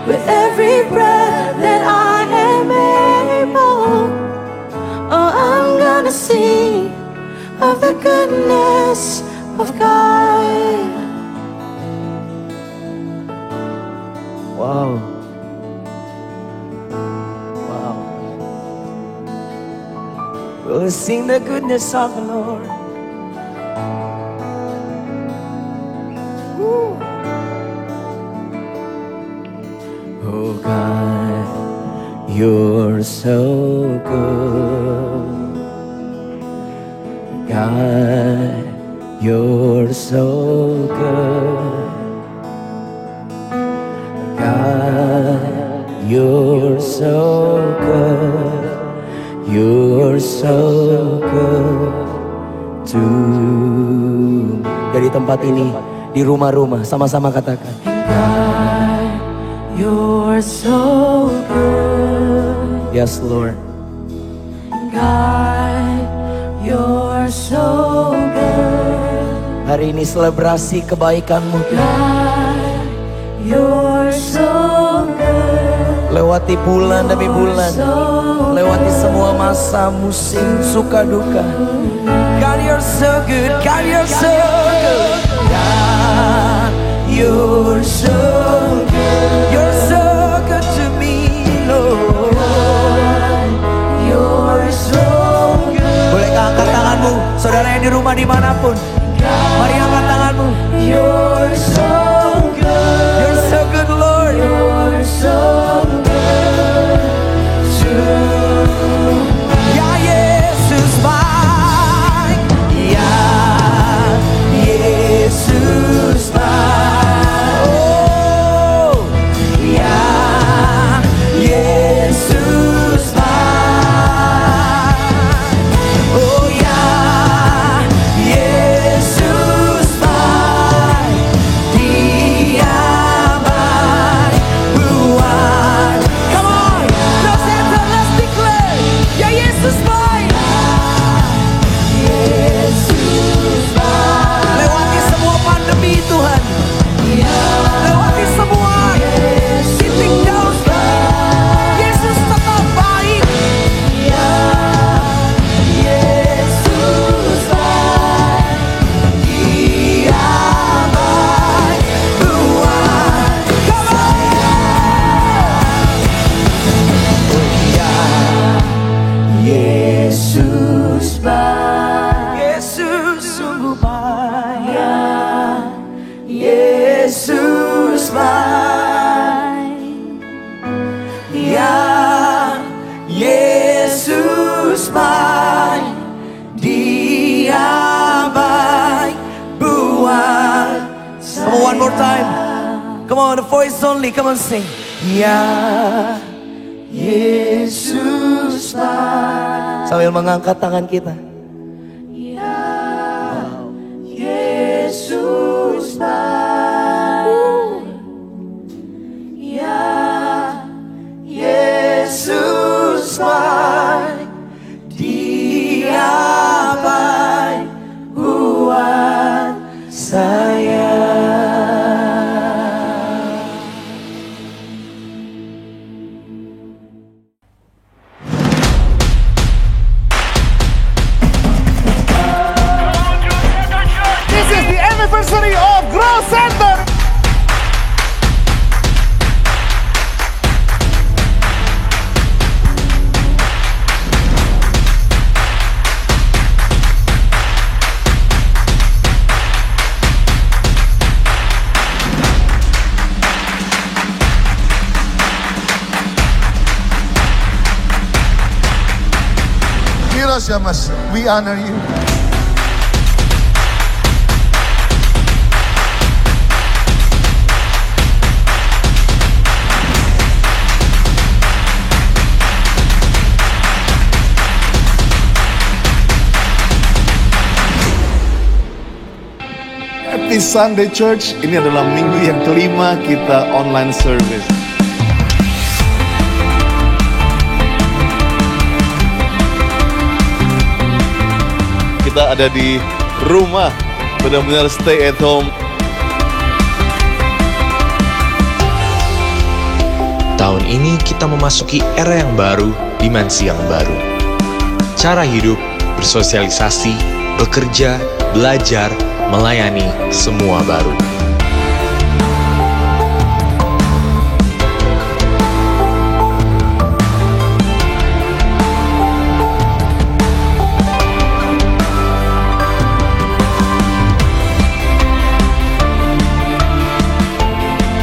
S14: With every breath that I am able, oh, I'm gonna sing of the goodness of God.
S7: Wow. Wow. We'll sing the goodness of the Lord. Woo. Oh God, you're so good. God, you're so good. God, you're so good. You're so good to me. Dari tempat ini, di rumah-rumah, sama-sama katakan.
S14: God, you're so good.
S7: Yes, Lord.
S14: God, you're so good.
S7: Hari ini selebrasi kebaikan-Mu.
S14: God, you're so good.
S7: Lewati bulan demi bulan, lewati semua masa musim suka duka. God, you're so good. God, you're so good. God, you're so good. You're so good to me, Lord.
S14: You're so good.
S7: Bolehkah angkat tanganmu, saudara yang di rumah dimanapun? Mari angkat tanganmu.
S14: You're so good.
S7: You're so good, Lord.
S14: You're so good to
S7: Ya Yesus baik, ya Yesus baik, oh ya Yesus baik, oh ya Yesus baik, Dia baik buat. Come on, let's stand up, let's declare, ya Yesus baik.
S14: Yesus baik.
S7: Lewati semua pandemi Tuhan, lewati semua titik down, Yesus tetap baik.
S14: Yesus baik.
S7: Dia baik buat. Come on. Oh ya Yesus baik. Yesus sungguh baik. Yesus baik. Ya Yesus baik. Dia baik buat. Come on, one more time. Come on, the voice only. Come on, sing. Ya Yesus baik. Sambil mengangkat tangan kita.
S14: Yesus baik. Ya Yesus baik.
S7: Dia baik buat saya.
S15: This is the anniversary of Grow Center. Mas, we honor you. Happy Sunday Church, ini adalah minggu yang kelima kita online service. Kita ada di rumah, benar-benar stay at home.
S16: Tahun ini kita memasuki era yang baru, dimensi yang baru. Cara hidup, bersosialisasi, bekerja, belajar, melayani, semua baru.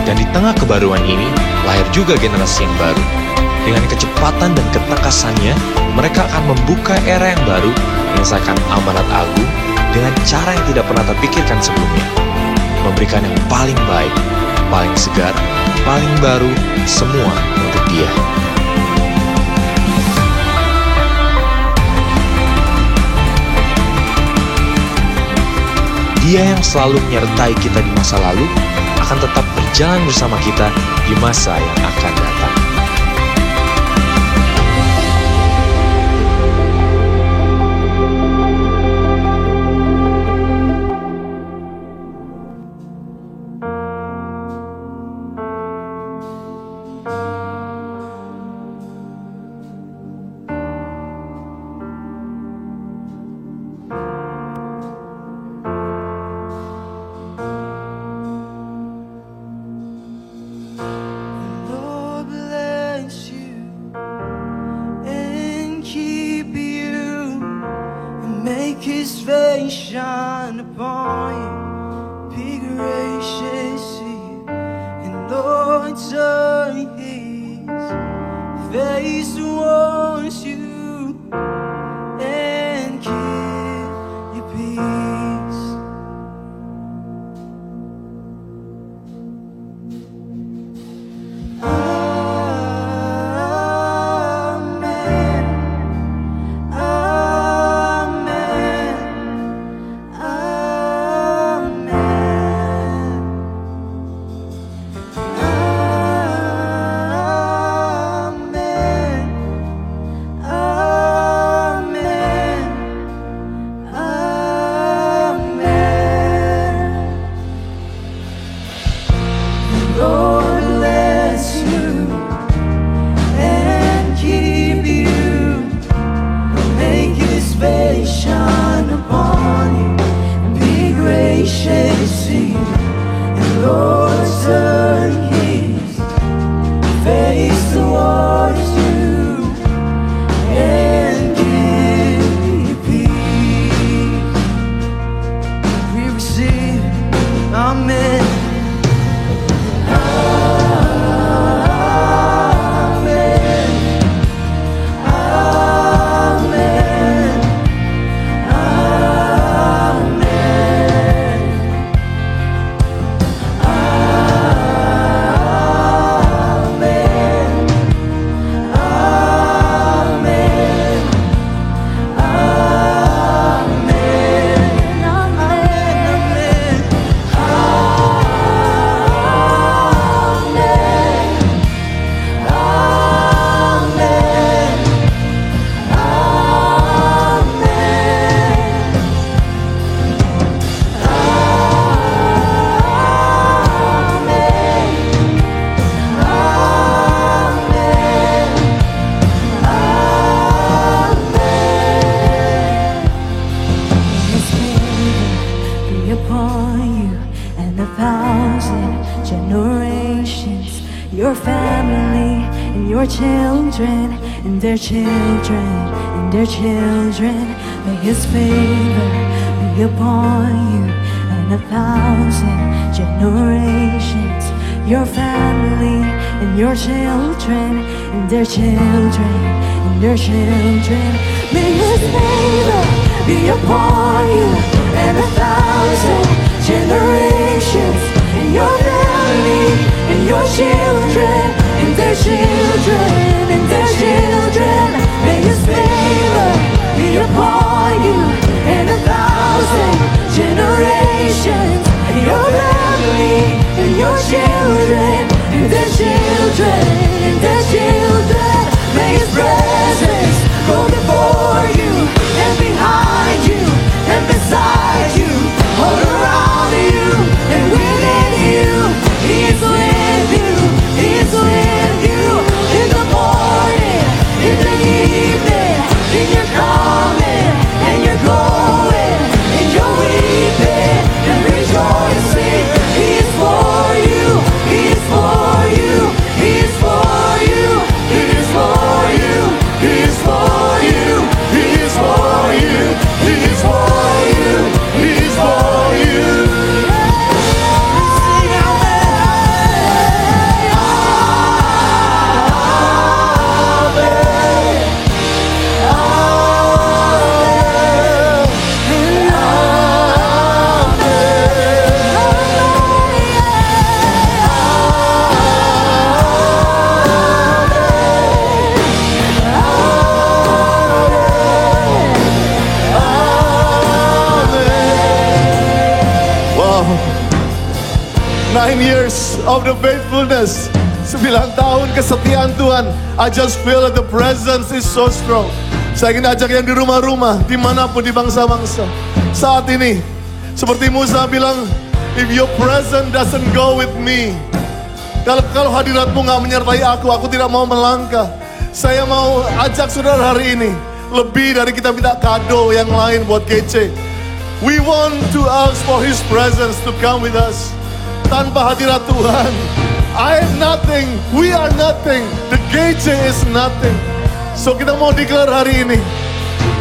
S16: Dan di tengah kebaruan ini, lahir juga generasi yang baru. Dengan kecepatan dan ketekasannya, mereka akan membuka era yang baru, menyelesaikan amanat agung dengan cara yang tidak pernah terpikirkan sebelumnya. Memberikan yang paling baik, paling segar, paling baru, semua untuk Dia. Dia yang selalu menyertai kita di masa lalu, akan tetap berjalan bersama kita di masa yang akan datang.
S9: Lord bless you and keep you, and make His face shine upon you, be gracious to you, and Lord turn His face towards you and give you peace. Amen. Amen. Amen. Amen. Amen. Amen. Lord bless you and keep you, make His face shine upon you, and be gracious to you, and Lord turn His face towards you and give you peace. We receive, amen. His favor be upon you and 1,000 generations, your family and your children and their children and their children. May His favor be upon you and 1,000 generations, your family and your children and their children and their children. May His favor be upon you and 1,000 generations, and your family and your children and their children and their children. May His favor be upon you and 1,000 generations, and your family and your children and their children and their children. May His presence go before you and
S15: 9 years of the faithfulness. 9 tahun kesetiaan Tuhan. I just feel that the presence is so strong. Saya ingin ajak yang di rumah-rumah, dimanapun di bangsa-bangsa. Saat ini, seperti Musa bilang, if your presence doesn't go with me, kalau hadiratmu gak menyertai aku tidak mau melangkah. Saya mau ajak saudara hari ini, lebih dari kita minta kado yang lain buat GC. We want to ask for His presence to come with us. Tanpa hadirat Tuhan, I am nothing, we are nothing, the GC is nothing. So kita mau declare hari ini,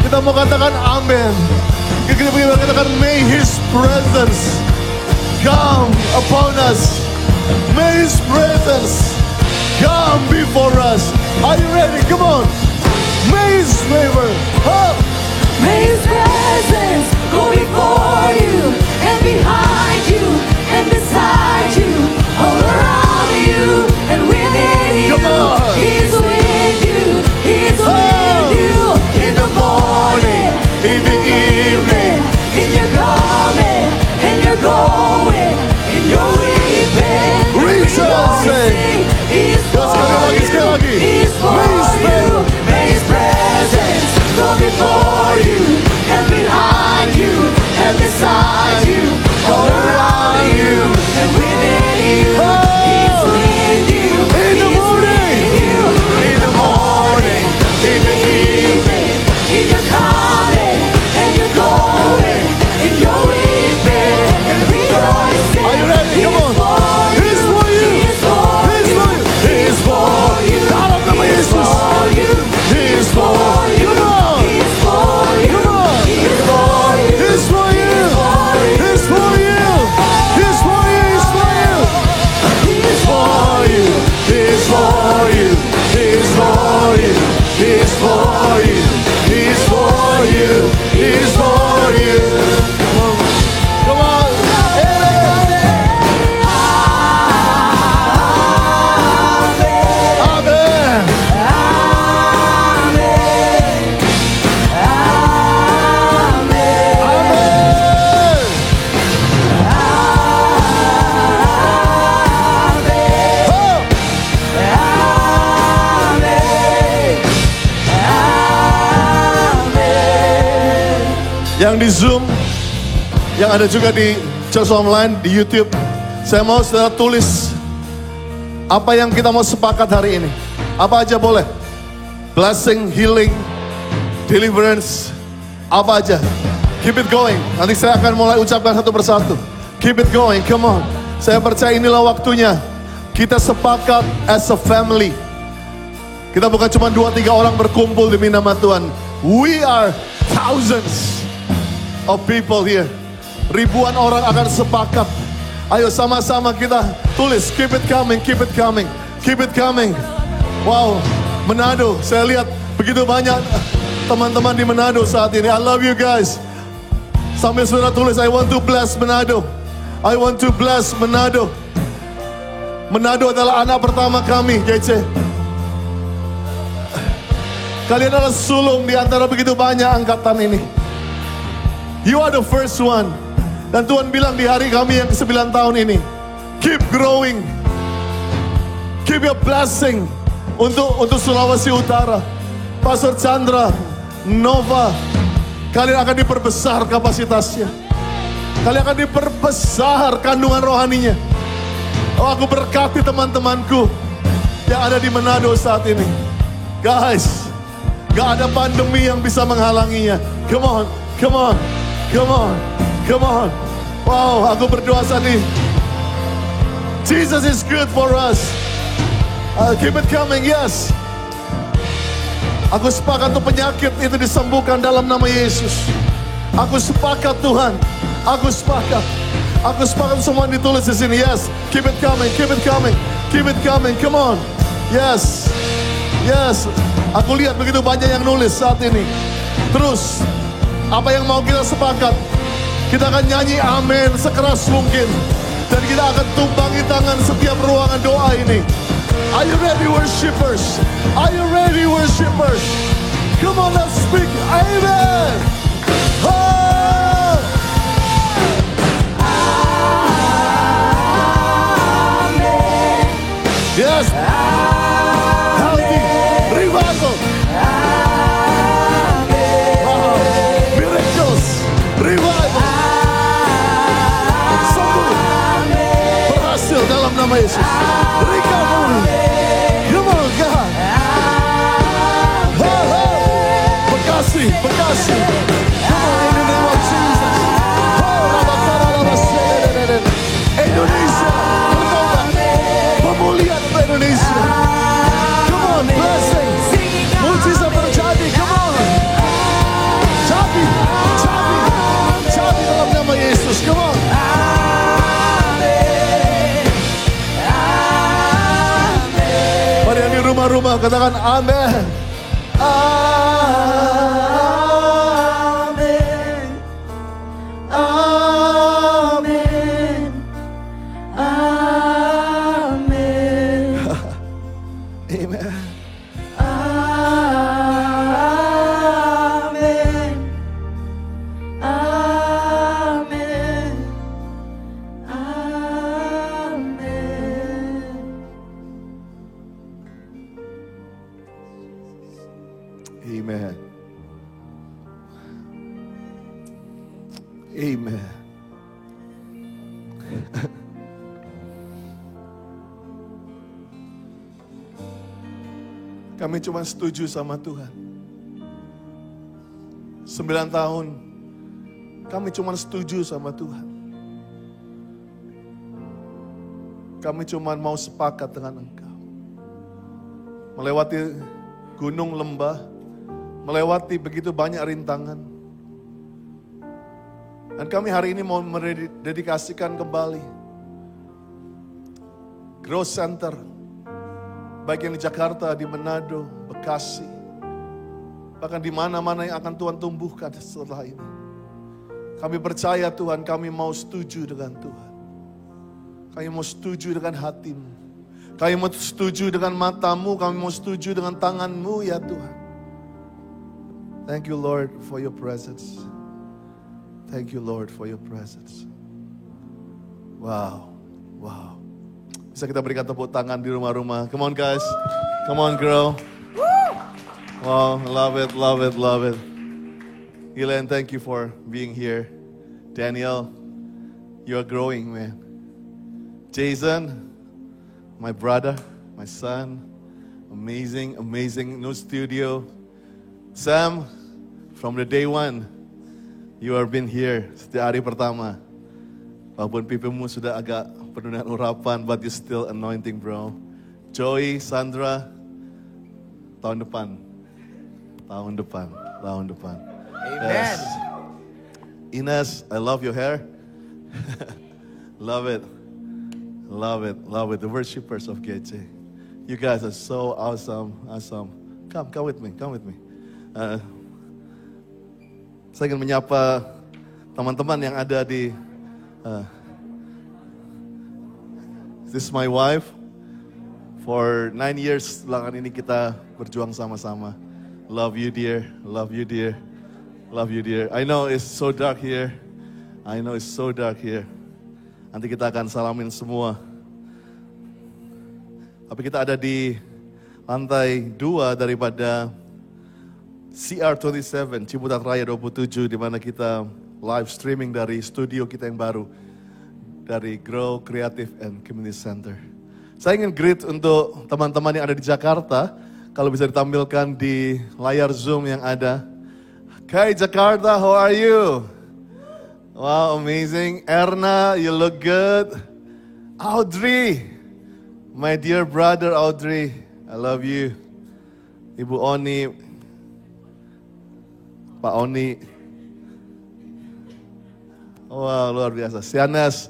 S15: kita mau katakan amen. Kita mau katakan may His presence come upon us. May His presence come before us. Are you ready? Come on. May His favor.
S14: May His presence go before you and behind you and beside you, all around you and within you. He's with you. He's with you in the morning, in the evening, in your coming, and your going, in your weeping, rejoicing. He's for you. He's for you. May His presence go before you and behind you and beside you, all around you and within you. He's with you. In the morning, in the morning, in the evening, in your coming and your going, in your weeping and rejoicing.
S15: Are you ready? Come on. He's for you. He's for you. He's for you. Dalam nama Yesus. He's for you. Come on.
S14: He's for you.
S15: Come on.
S14: He's for you.
S15: He's for you. He's for you. He's for you. He's for you. He's for you. He's for you. He's for you. He's for you. He's for you. Come on. Come on. Amen. Yang di Zoom, yang ada juga di Church Online, di YouTube. Saya mau saudara tulis apa yang kita mau sepakat hari ini. Apa aja boleh. Blessing, healing, deliverance, apa aja. Keep it going. Nanti saya akan mulai ucapkan satu persatu. Keep it going, come on. Saya percaya inilah waktunya. Kita sepakat as a family. Kita bukan cuma 2-3 orang berkumpul demi nama Tuhan. We are thousands of people here. Ribuan orang akan sepakat. Ayo sama-sama kita tulis, keep it coming, keep it coming, keep it coming. Wow, Manado, saya lihat begitu banyak teman-teman di Manado saat ini. I love you guys. Sambil saudara tulis, I want to bless Manado. I want to bless Manado. Manado adalah anak pertama kami, GC. Kalian adalah sulung di antara begitu banyak angkatan ini. You are the first one. Dan Tuhan bilang di hari kami yang ke-9 tahun ini, keep growing. Keep your blessing untuk Sulawesi Utara. Pastor Chandra, Nova, kalian akan diperbesar kapasitasnya. Kalian akan diperbesar kandungan rohaninya. Oh, aku berkati teman-temanku yang ada di Manado saat ini. Guys, gak ada pandemi yang bisa menghalanginya. Come on, come on, come on, come on. Wow, aku berdoa saat ini. Jesus is good for us. Keep it coming, yes. Aku sepakat untuk penyakit itu disembuhkan dalam nama Yesus. Aku sepakat Tuhan. Aku sepakat. Aku sepakat semua ditulis di sini. Yes, keep it coming, keep it coming, keep it coming. Come on. Yes, yes. Aku lihat begitu banyak yang nulis saat ini. Terus, apa yang mau kita sepakat? Kita akan nyanyi amin sekeras mungkin. Dan kita akan tumpangi tangan setiap ruangan doa ini. Are you ready, worshipers? Are you ready, worshipers? Come on, let's speak. Amen. Oh! nama Yesus. Recovery. Come on, God. Bekasi, Bekasi. Come on, in the name of Jesus. Indonesia, bertobat. Pemulihan untuk Indonesia. Come on, blessing. Mujizat terjadi, come on. Jadi dalam nama Yesus, come on. Mari yang di rumah-rumah katakan amin. Amin. Amin. Amin. Amen. Amen. Amen. Amen. Amen. Kami cuma setuju sama Tuhan. 9 tahun kami cuma setuju sama Tuhan. Kami cuma mau sepakat dengan Engkau. Melewati gunung lembah, melewati begitu banyak rintangan. Dan kami hari ini mau mendedikasikan kembali Growth Center, baik yang di Jakarta, di Manado, Bekasi, bahkan di mana-mana yang akan Tuhan tumbuhkan setelah ini. Kami percaya Tuhan, kami mau setuju dengan Tuhan. Kami mau setuju dengan hatimu. Kami mau setuju dengan matamu, kami mau setuju dengan tanganmu ya Tuhan. Thank you Lord for your presence. Thank you Lord for your presence. Wow, wow. Bisa kita berikan tepuk tangan di rumah-rumah. Come on guys, come on girl. Wow, love it, love it, love it. Elaine, thank you for being here. Daniel, you are growing, man. Jason, my brother, my son, amazing, amazing new studio. Sam, from the day one, you have been here setiap hari pertama. Walaupun pipimu sudah agak penuh dengan urapan, but you still anointing, bro. Joey, Sandra, tahun depan. Tahun depan.
S7: Amen.
S15: Yes. Ines, I love your hair. Love it. Love it. Love it. The worshipers of GC. You guys are so awesome. Awesome. Come with me. Come with me. Saya ingin menyapa teman-teman yang ada di this is my wife. For 9 years belakangan ini kita berjuang sama-sama. Love you dear. Love you dear. Love you dear. I know it's so dark here. I know it's so dark here. Nanti kita akan salamin semua. Tapi kita ada di lantai 2 daripada CR27, Ciputat Raya 27, di mana kita live streaming dari studio kita yang baru. Dari Grow Creative and Community Center. Saya ingin greet untuk teman-teman yang ada di Jakarta. Kalau bisa ditampilkan di layar Zoom yang ada. Hey Jakarta, how are you? Wow, amazing. Erna, you look good. Audrey, my dear brother Audrey, I love you. Ibu Oni, Pak Oni. Wow, luar biasa. Sianes,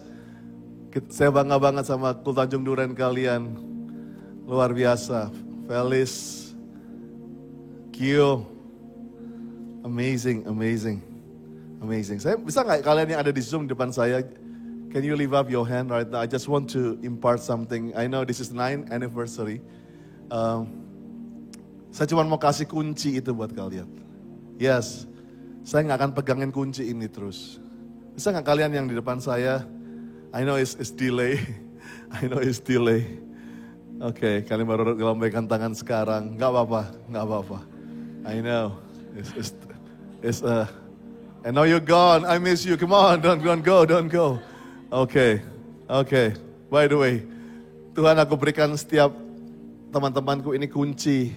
S15: saya bangga banget sama Kul Tanjung Duren kalian. Luar biasa. Felis, Kyo, amazing, amazing. Amazing. Saya bisa nggak kalian yang ada di Zoom depan saya, can you lift up your hand right now? I just want to impart something. I know this is 9th anniversary. Saya cuma mau kasih kunci itu buat kalian. Yes, saya nggak akan pegangin kunci ini terus. Bisa nggak kalian yang di depan saya? I know it's delay. I know it's delay. Oke, kalian baru lambaikan tangan sekarang. Nggak apa-apa, nggak apa-apa. I know. I know you're gone. I miss you. Come on, don't go. Okay. By the way, Tuhan, aku berikan setiap teman-temanku ini kunci,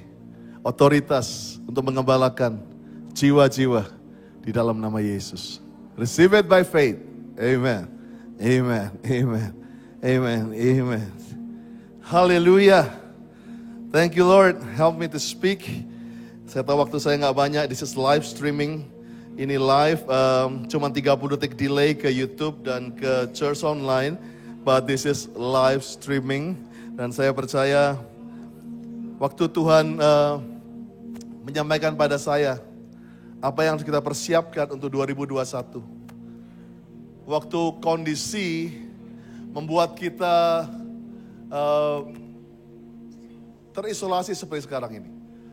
S15: otoritas untuk mengembalakan jiwa-jiwa di dalam nama Yesus. Receive it by faith. Amen. Amen. Amen. Amen. Amen. Hallelujah. Thank you Lord. Help me to speak. Saya tahu waktu saya nggak banyak. This is live streaming. Ini live, cuma 30 detik delay ke YouTube dan ke Church Online. But this is live streaming. Dan saya percaya waktu Tuhan menyampaikan pada saya apa yang harus kita persiapkan untuk 2021. Waktu kondisi membuat kita terisolasi seperti sekarang ini.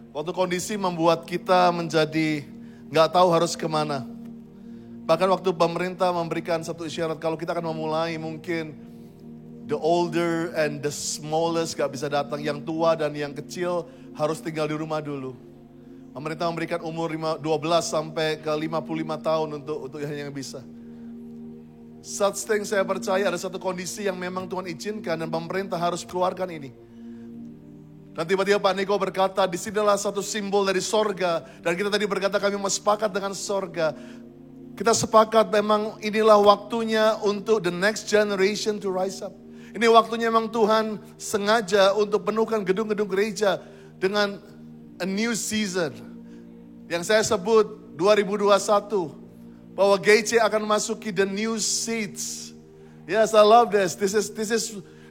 S15: Waktu kondisi membuat kita menjadi nggak tahu harus kemana. Bahkan waktu pemerintah memberikan satu isyarat kalau kita akan memulai mungkin the older and the smallest gak bisa datang, yang tua dan yang kecil harus tinggal di rumah dulu. Pemerintah memberikan umur 12 sampai ke 55 tahun untuk yang bisa. Such thing saya percaya ada satu kondisi yang memang Tuhan izinkan dan pemerintah harus keluarkan ini. Dan tiba-tiba Pak Niko berkata, disinilah satu simbol dari sorga. Dan kita tadi berkata kami mau sepakat dengan sorga. Kita sepakat memang inilah waktunya untuk the next generation to rise up. Ini waktunya memang Tuhan sengaja untuk penuhkan gedung-gedung gereja dengan a new season. Yang saya sebut 2021. Bahwa GC akan masuki the new seats. Yes, I love this. This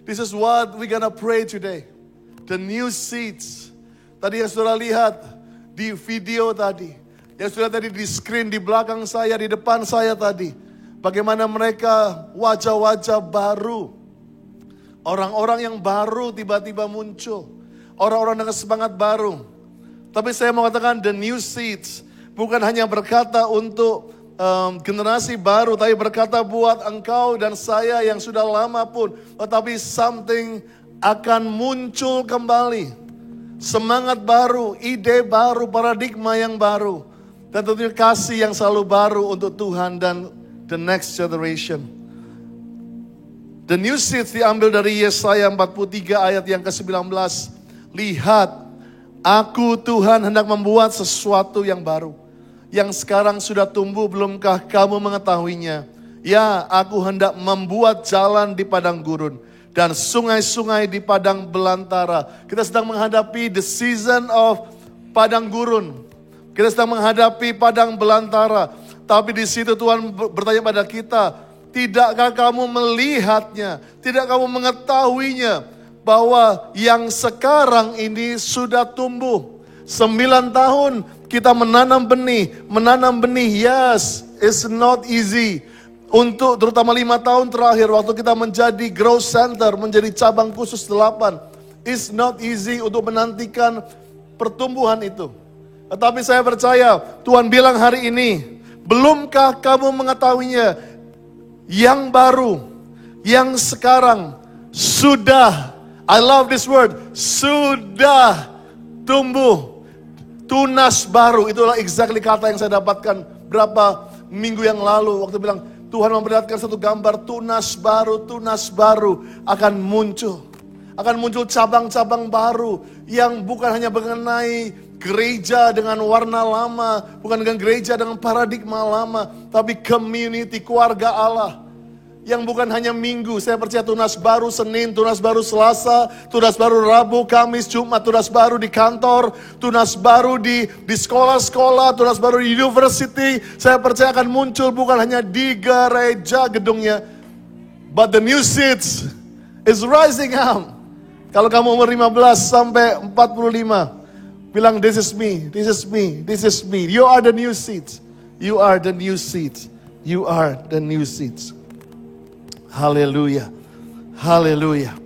S15: is what we're gonna pray today. The new seats. Tadi yang sudah lihat di video tadi. Yang sudah tadi di screen di belakang saya, di depan saya tadi. Bagaimana mereka wajah-wajah baru. Orang-orang yang baru tiba-tiba muncul. Orang-orang dengan semangat baru. Tapi saya mau katakan the new seats. Bukan hanya berkata untuk generasi baru. Tapi berkata buat engkau dan saya yang sudah lama pun. Tetapi something akan muncul kembali. Semangat baru, ide baru, paradigma yang baru. Dan tentunya kasih yang selalu baru untuk Tuhan dan the next generation. The new seeds diambil dari Yesaya 43 ayat yang ke-19. Lihat, aku Tuhan hendak membuat sesuatu yang baru. Yang sekarang sudah tumbuh, belumkah kamu mengetahuinya? Ya, aku hendak membuat jalan di padang gurun. Dan sungai-sungai di padang belantara. Kita sedang menghadapi the season of padang gurun. Kita sedang menghadapi padang belantara. Tapi di situ Tuhan bertanya pada kita, tidakkah kamu melihatnya? Tidak kamu mengetahuinya? Bahwa yang sekarang ini sudah tumbuh. 9 tahun kita menanam benih. Yes, it's not easy. Untuk terutama 5 tahun terakhir waktu kita menjadi growth center, menjadi cabang khusus 8. It's not easy untuk menantikan pertumbuhan itu. Tetapi saya percaya Tuhan bilang hari ini, belumkah kamu mengetahuinya? Yang baru, yang sekarang sudah, I love this word, sudah tumbuh. Tunas baru, itulah exactly kata yang saya dapatkan berapa minggu yang lalu. Waktu bilang, Tuhan memperlihatkan satu gambar tunas baru akan muncul. Akan muncul cabang-cabang baru yang bukan hanya mengenai gereja dengan warna lama, bukan dengan gereja dengan paradigma lama, tapi community, keluarga Allah. Yang bukan hanya minggu, saya percaya tunas baru Senin, tunas baru Selasa, tunas baru Rabu, Kamis, Jumat, tunas baru di kantor, tunas baru di sekolah-sekolah, tunas baru di university. Saya percaya akan muncul bukan hanya di gereja gedungnya, but the new seeds is rising up. Kalau kamu umur 15 sampai 45, bilang this is me, this is me, this is me. You are the new seeds. You are the new seeds. You are the new seeds. Haleluya. Haleluya.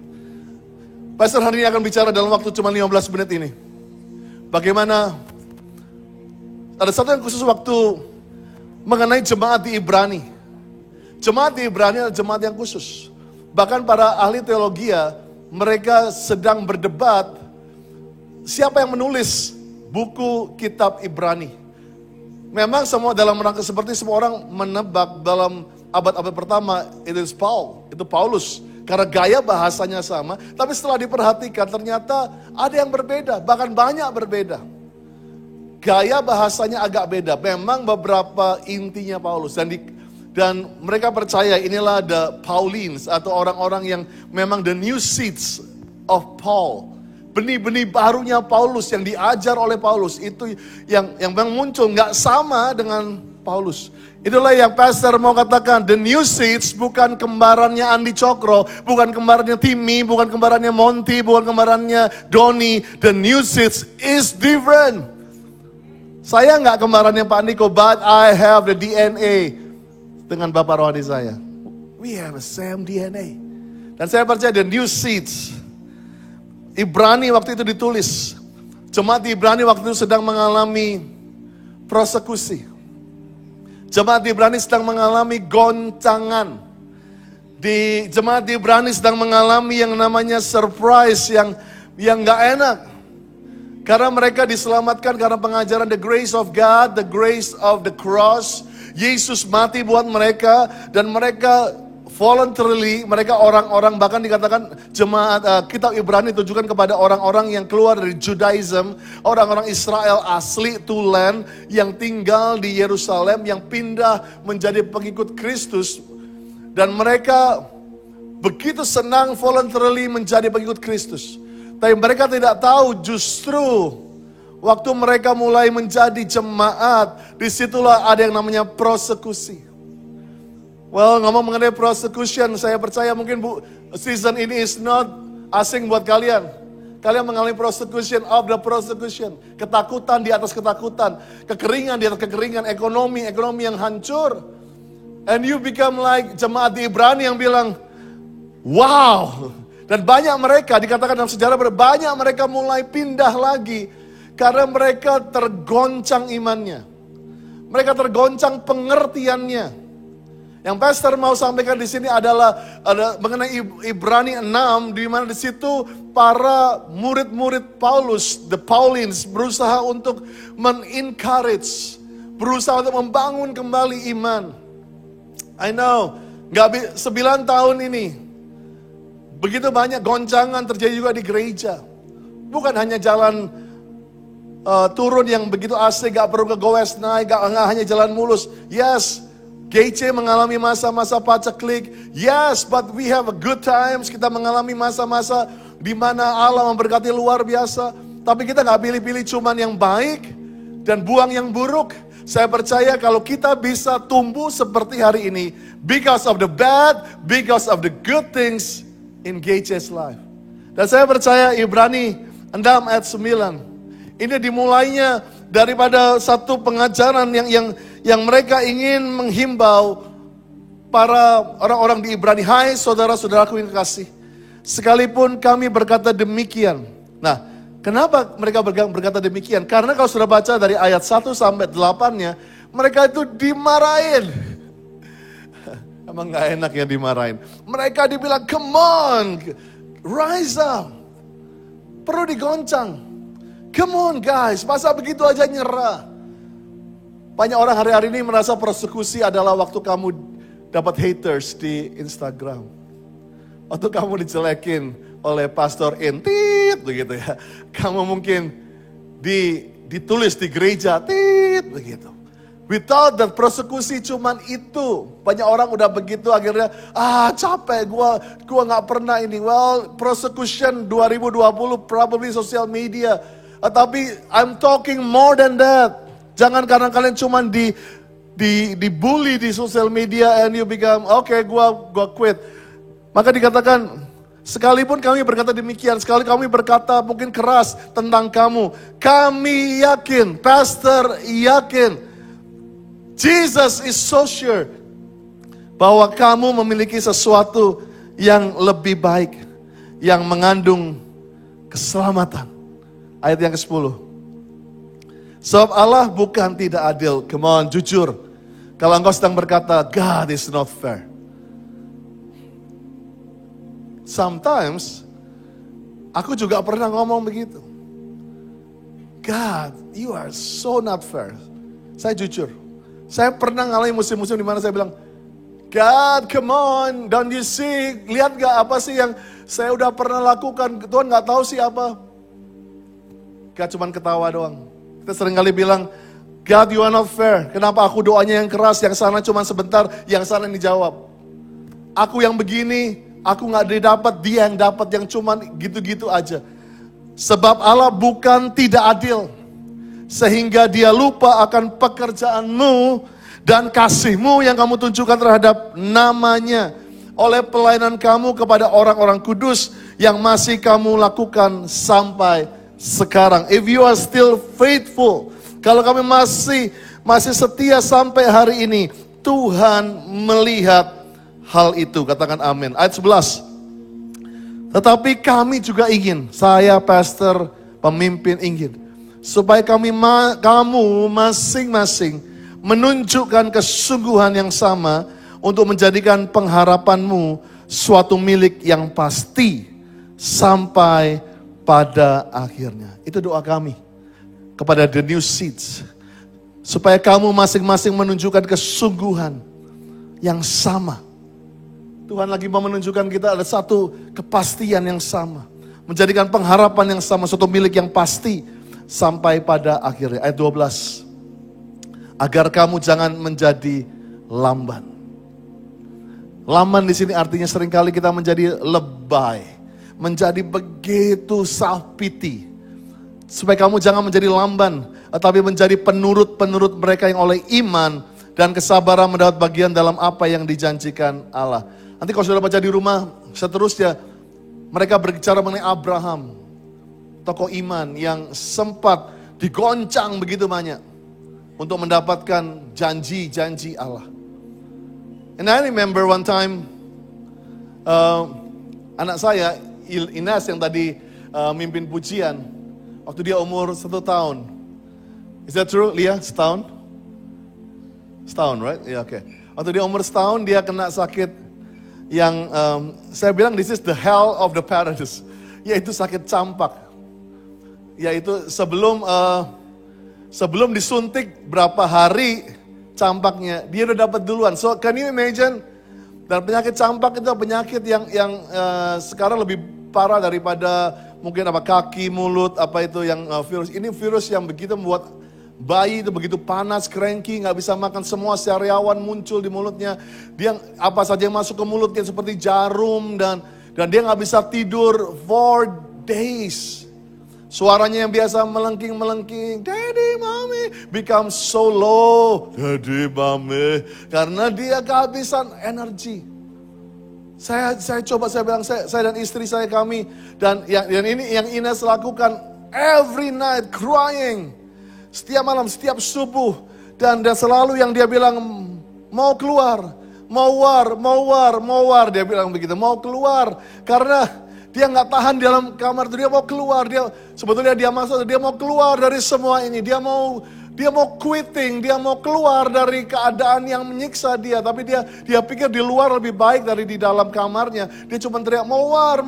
S15: Pastor hari ini akan bicara dalam waktu cuma 15 menit ini. Bagaimana ada satu yang khusus waktu mengenai jemaat di Ibrani. Jemaat di Ibrani adalah jemaat yang khusus. Bahkan para ahli teologi mereka sedang berdebat siapa yang menulis buku kitab Ibrani. Memang semua dalam rangka seperti semua orang menebak dalam abad-abad pertama itu Paulus. Karena gaya bahasanya sama, tapi setelah diperhatikan ternyata ada yang berbeda, bahkan banyak berbeda. Gaya bahasanya agak beda, memang beberapa intinya Paulus. Dan mereka percaya inilah the Paulines atau orang-orang yang memang the new seeds of Paul. Benih-benih barunya Paulus yang diajar oleh Paulus itu yang memang muncul nggak sama dengan Paulus. Itulah yang pastor mau katakan, the new seeds bukan kembarannya Andi Cokro, bukan kembarannya Timmy, bukan kembarannya Monty, bukan kembarannya Doni. The new seeds is different. Saya nggak kembarannya Pak Niko, but I have the DNA dengan Bapak rohani saya. We have the same DNA. Dan saya percaya the new seeds. Ibrani waktu itu ditulis. Jemaat di Ibrani waktu itu sedang mengalami persekusi. Jemaat di Ibrani sedang mengalami goncangan. Jemaat di Ibrani sedang mengalami yang namanya surprise yang gak enak. Karena mereka diselamatkan karena pengajaran the grace of God, the grace of the cross. Yesus mati buat mereka dan mereka voluntarily, mereka orang-orang bahkan dikatakan jemaat kitab Ibrani ditujukan kepada orang-orang yang keluar dari Judaism, orang-orang Israel asli Tulen yang tinggal di Yerusalem yang pindah menjadi pengikut Kristus dan mereka begitu senang voluntarily menjadi pengikut Kristus. Tapi mereka tidak tahu justru waktu mereka mulai menjadi jemaat, disitulah ada yang namanya persekusi. Well, ngomong mengenai persecution, saya percaya mungkin season ini is not asing buat kalian. Kalian mengalami persecution of the persecution. Ketakutan di atas ketakutan. Kekeringan di atas kekeringan. Ekonomi yang hancur. And you become like jemaat di Ibrani yang bilang, wow. Dan banyak mereka, dikatakan dalam sejarah, banyak mereka mulai pindah lagi. Karena mereka tergoncang imannya. Mereka tergoncang pengertiannya. Yang pastor mau sampaikan di sini adalah mengenai Ibrani 6, di mana di situ para murid-murid Paulus, the Paulines, berusaha untuk men-encourage, berusaha untuk membangun kembali iman. I know, 9 tahun ini, begitu banyak goncangan terjadi juga di gereja. Bukan hanya jalan turun yang begitu asik, gak perlu ngegoes naik, gak hanya jalan mulus. Yes, GC mengalami masa-masa paceklik. Yes, but we have a good times. Kita mengalami masa-masa di mana Allah memberkati luar biasa. Tapi kita gak pilih-pilih cuman yang baik dan buang yang buruk. Saya percaya kalau kita bisa tumbuh seperti hari ini, because of the bad, because of the good things in GC's life. Dan saya percaya Ibrani 6 ayat 9. Ini dimulainya daripada satu pengajaran yang mereka ingin menghimbau para orang-orang di Ibrani. Hai saudara-saudaraku yang kekasih, sekalipun kami berkata demikian. Nah, kenapa mereka berkata demikian? Karena kalau sudah baca dari ayat 1 sampai 8-nya, mereka itu dimarahin. Emang gak enak ya dimarahin. Mereka dibilang, come on, rise up. Perlu digoncang. Come on guys, masa begitu aja nyerah? Banyak orang hari-hari ini merasa persekusi adalah waktu kamu dapat haters di Instagram. Waktu kamu dijelekin oleh pastor intit begitu ya. Kamu mungkin ditulis di gereja tit begitu. We thought that persekusi cuman itu. Banyak orang udah begitu akhirnya capek gua nggak pernah ini. Well, persecution 2020 probably social media. Tapi I'm talking more than that. Jangan karena kalian cuma dibully di sosial media and you become okay, gua quit. Maka dikatakan sekalipun kami berkata demikian, sekali kami berkata mungkin keras tentang kamu, kami yakin, pastor yakin, Jesus is so sure bahwa kamu memiliki sesuatu yang lebih baik, yang mengandung keselamatan. Ayat yang ke-10. Sebab Allah bukan tidak adil. Come on, jujur. Kalau engkau sedang berkata, God is not fair. Sometimes, aku juga pernah ngomong begitu. God, you are so not fair. Saya jujur. Saya pernah ngalamin musim-musim di mana saya bilang, God, come on, don't you see? Lihat gak apa sih yang saya udah pernah lakukan? Tuhan gak tahu sih apa. God cuman ketawa doang. Kita seringkali bilang, God, you are not fair. Kenapa aku doanya yang keras, yang sana cuma sebentar, yang sana yang dijawab. Aku yang begini, aku gak didapat, dia yang dapat, yang cuma gitu-gitu aja. Sebab Allah bukan tidak adil. Sehingga dia lupa akan pekerjaanmu dan kasihmu yang kamu tunjukkan terhadap namanya. Oleh pelayanan kamu kepada orang-orang kudus yang masih kamu lakukan sampai sekarang. If you are still faithful, kalau kami masih setia sampai hari ini, Tuhan melihat hal itu. Katakan amin. Ayat 11. Tetapi kami juga ingin, saya pastor, pemimpin ingin, supaya kamu masing-masing menunjukkan kesungguhan yang sama untuk menjadikan pengharapanmu suatu milik yang pasti sampai pada akhirnya. Itu doa kami kepada The New Seeds. Supaya kamu masing-masing menunjukkan kesungguhan yang sama. Tuhan lagi mau menunjukkan kita ada satu kepastian yang sama. Menjadikan pengharapan yang sama, suatu milik yang pasti sampai pada akhirnya. Ayat 12. Agar kamu jangan menjadi lamban. Lamban di sini artinya seringkali kita menjadi lebay. Menjadi begitu self pity. Supaya kamu jangan menjadi lamban, tetapi menjadi penurut-penurut mereka yang oleh iman dan kesabaran mendapat bagian dalam apa yang dijanjikan Allah. Nanti kalau sudah baca di rumah, seterusnya mereka berbicara mengenai Abraham, tokoh iman yang sempat digoncang begitu banyak untuk mendapatkan janji-janji Allah. And I remember one time, anak saya, Ines yang tadi mimpin pujian, waktu dia umur 1 tahun. Is that true, Lia? Setahun? Setahun, right? Ya, oke. Waktu dia umur setahun, dia kena sakit yang saya bilang this is the hell of the paradise, yaitu sakit campak. Yaitu sebelum disuntik berapa hari campaknya, dia udah dapat duluan. So can you imagine? Dan penyakit campak itu penyakit yang sekarang lebih parah daripada mungkin kaki, mulut, apa itu yang virus. Ini virus yang begitu membuat bayi itu begitu panas, cranky, gak bisa makan, semua sariawan muncul di mulutnya. Dia apa saja yang masuk ke mulutnya seperti jarum dan dia gak bisa tidur for days. Suaranya yang biasa melengking, Daddy, Mommy, become so low. Daddy, Mommy, karena dia kehabisan energi. Saya coba, saya bilang, saya dan istri saya kami, dan ini yang Ines lakukan every night crying. Setiap malam, setiap subuh. Dan selalu yang dia bilang, mau keluar. Mau war. Dia bilang begitu, mau keluar. Karena dia gak tahan di dalam kamar itu, dia mau keluar. Sebetulnya dia masuk, dia mau keluar dari semua ini. Dia mau quitting, dia mau keluar dari keadaan yang menyiksa dia. Tapi dia pikir di luar lebih baik dari di dalam kamarnya. Dia cuma teriak, mau war.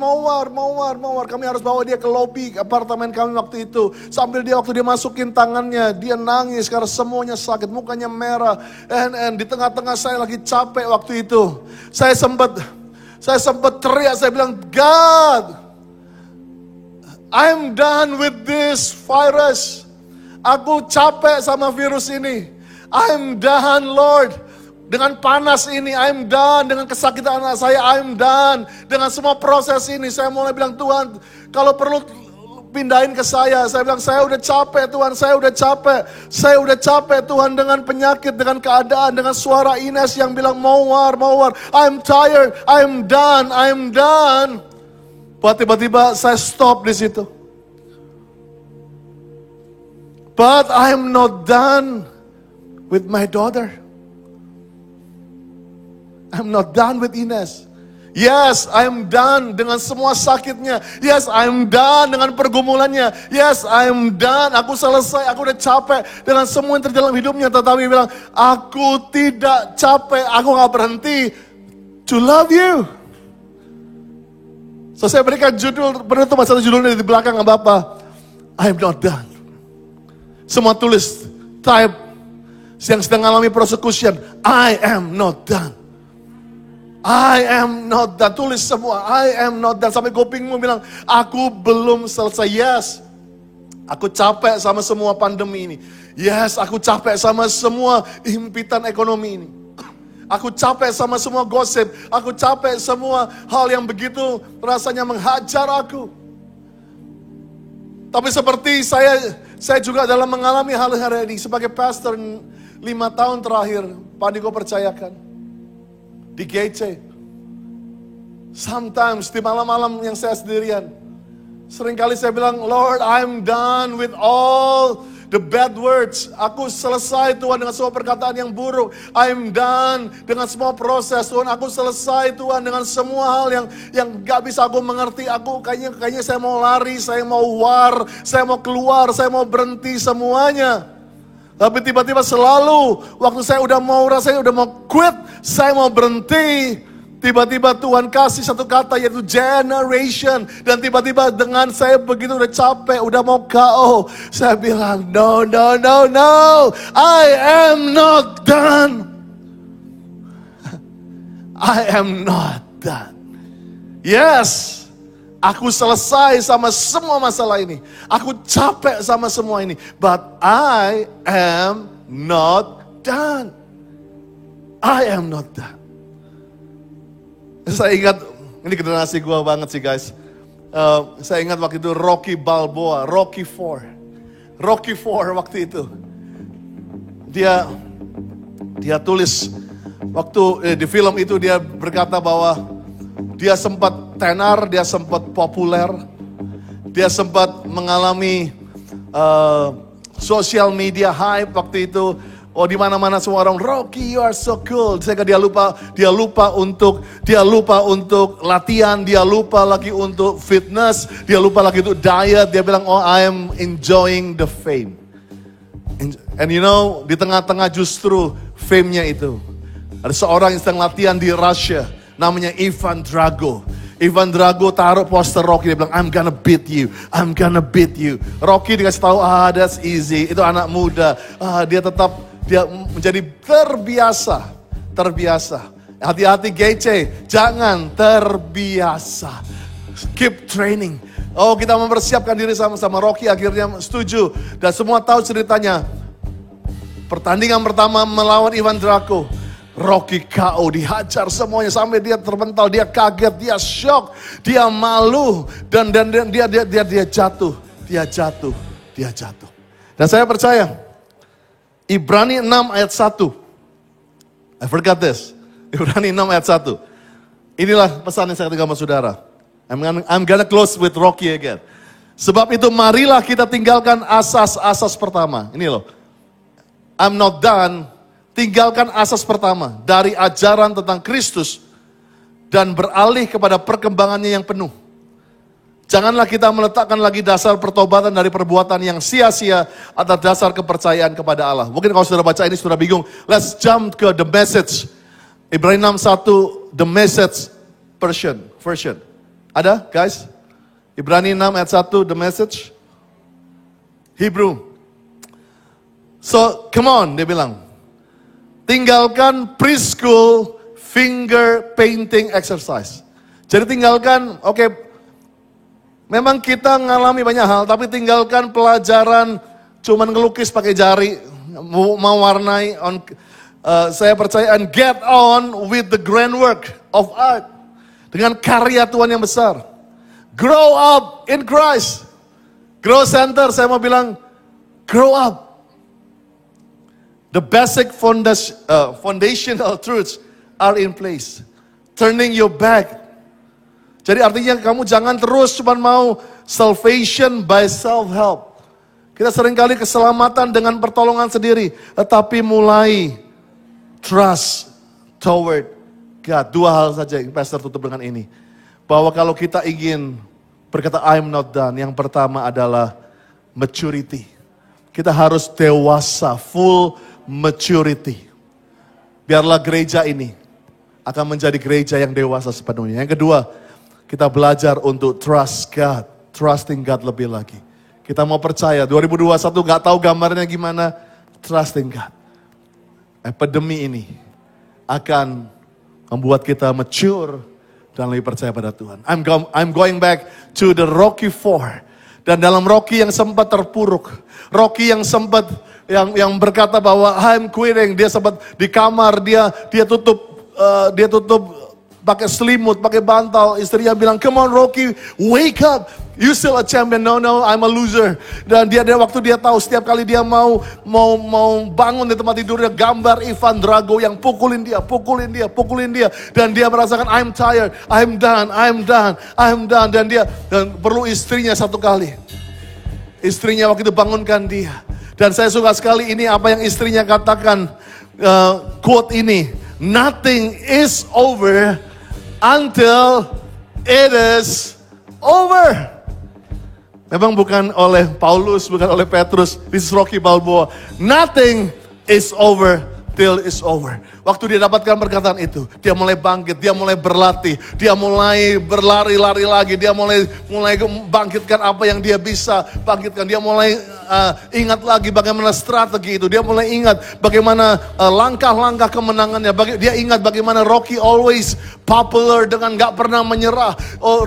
S15: Kami harus bawa dia ke lobi apartemen kami waktu itu. Sambil waktu dia masukin tangannya, dia nangis karena semuanya sakit, mukanya merah. And di tengah-tengah saya lagi capek waktu itu. Saya sempat teriak, saya bilang, God, I'm done with this virus. Aku capek sama virus ini. I'm done, Lord. Dengan panas ini, I'm done. Dengan kesakitan anak saya, I'm done. Dengan semua proses ini, saya mulai bilang, Tuhan, kalau perlu pindahin ke saya. Saya bilang, saya udah capek Tuhan, saya udah capek Tuhan dengan penyakit, dengan keadaan, dengan suara Ines yang bilang mau war. I'm tired, I'm done. Tiba-tiba saya stop di situ. But I'm not done with my daughter. I'm not done with Ines. Yes, I'm done dengan semua sakitnya. Yes, I'm done dengan pergumulannya. Yes, I'm done. Aku selesai, aku udah capek dengan semua yang terjadi dalam hidupnya. Tetapi bilang, aku tidak capek, aku gak berhenti to love you. So saya berikan judul, penutup satu judulnya di belakang Bapak. I'm not done. Semua tulis, type, yang sedang mengalami persecution, I am not done. I am not done. Tulis semua, I am not done. Sampai kupingmu bilang, aku belum selesai. Yes, aku capek sama semua pandemi ini. Yes, aku capek sama semua himpitan ekonomi ini. Aku capek sama semua gosip. Aku capek semua hal yang begitu rasanya menghajar aku. Tapi seperti saya juga dalam mengalami hal-hal ini. Sebagai pastor 5 tahun terakhir, Pak Niko percayakan. Di GC. Sometimes di malam-malam yang saya sendirian. Seringkali saya bilang, Lord, I'm done with all the bad words. Aku selesai Tuhan dengan semua perkataan yang buruk. I'm done dengan semua proses Tuhan. Aku selesai Tuhan dengan semua hal yang gak bisa aku mengerti. Aku kayaknya saya mau lari, saya mau war, saya mau keluar, saya mau berhenti semuanya. Tapi tiba-tiba selalu waktu saya udah mau rasanya udah mau quit, saya mau berhenti. Tiba-tiba Tuhan kasih satu kata yaitu generation. Dan tiba-tiba dengan saya begitu udah capek, udah mau KO. Saya bilang, no, no, no, no. I am not done. I am not done. Yes, aku selesai sama semua masalah ini. Aku capek sama semua ini. But I am not done. I am not done. Saya ingat, ini generasi gue banget sih guys. Saya ingat waktu itu Rocky Balboa, Rocky 4 waktu itu. Dia tulis, waktu di film itu dia berkata bahwa dia sempat tenar, dia sempat populer. Dia sempat mengalami social media hype waktu itu. Oh, di mana-mana semua orang, Rocky, you are so cool. Sehingga dia lupa untuk latihan, dia lupa lagi untuk fitness, dia lupa lagi untuk diet. Dia bilang, oh, I am enjoying the fame. And you know, di tengah-tengah justru fame-nya itu, ada seorang yang sedang latihan di Russia, namanya Ivan Drago. Ivan Drago taruh poster Rocky, dia bilang, I'm gonna beat you, I'm gonna beat you. Rocky dikasih tahu, that's easy, itu anak muda. Dia menjadi terbiasa. Hati-hati GC, jangan terbiasa. Keep training. Oh, kita mempersiapkan diri sama-sama. Rocky akhirnya setuju. Dan semua tahu ceritanya. Pertandingan pertama melawan Ivan Drago. Rocky KO, dihajar semuanya sampai dia terpental, dia kaget, dia shock, dia malu. Dan dia jatuh. Dan saya percaya, Ibrani 6 ayat 1. I forgot this. Ibrani 6 ayat 1. Inilah pesan yang saya katakan sama saudara. I'm gonna close with Rocky again. Sebab itu marilah kita tinggalkan asas-asas pertama. Ini loh. I'm not done. Tinggalkan asas pertama dari ajaran tentang Kristus dan beralih kepada perkembangannya yang penuh. Janganlah kita meletakkan lagi dasar pertobatan dari perbuatan yang sia-sia atas dasar kepercayaan kepada Allah. Mungkin kalau saudara baca ini saudara bingung. Let's jump ke the message. Ibrani 6:1, the message version. Ada guys? Ibrani 6 ayat 1, the message. Hebrew. So come on, dia bilang. Tinggalkan preschool finger painting exercise. Jadi tinggalkan, memang kita ngalami banyak hal, tapi tinggalkan pelajaran cuman ngelukis pakai jari, mewarnai. Saya percaya, and get on with the grand work of art. Dengan karya Tuhan yang besar. Grow up in Christ. Grow Center, saya mau bilang, grow up. The basic foundational truths are in place. Turning your back. Jadi artinya kamu jangan terus cuma mau salvation by self-help. Kita seringkali keselamatan dengan pertolongan sendiri. Tetapi mulai trust toward God. Dua hal saja yang pastor tutup dengan ini. Bahwa kalau kita ingin berkata I'm not done. Yang pertama adalah maturity. Kita harus dewasa, full maturity. Biarlah gereja ini akan menjadi gereja yang dewasa sepenuhnya. Yang kedua, kita belajar untuk trust God. Trusting God lebih lagi. Kita mau percaya, 2021 gak tahu gambarnya gimana. Trusting God. Epidemi ini akan membuat kita mature dan lebih percaya pada Tuhan. I'm going back to the Rocky 4. Dan dalam Rocky yang sempat terpuruk, Rocky yang sempat yang berkata bahwa I'm quitting, dia sempat di kamar, dia tutup pakai selimut, pakai bantal. Istrinya bilang, come on Rocky, wake up. You still a champion. No, I'm a loser. Dan waktu dia tahu setiap kali dia mau bangun di tempat tidurnya, gambar Ivan Drago yang pukulin dia. Dan dia merasakan I'm tired, I'm done. Dan perlu istrinya satu kali. Istrinya waktu itu bangunkan dia. Dan saya suka sekali ini apa yang istrinya katakan, quote ini. Nothing is over until it is over. Memang bukan oleh Paulus, bukan oleh Petrus. This is Rocky Balboa. Nothing is over till it's over. Waktu dia dapatkan perkataan itu, dia mulai bangkit, dia mulai berlatih, dia mulai berlari-lari lagi, dia mulai bangkitkan apa yang dia bisa bangkitkan. Dia mulai ingat lagi bagaimana strategi itu. Dia mulai ingat bagaimana langkah-langkah kemenangannya. Dia ingat bagaimana Rocky always popular dengan gak pernah menyerah.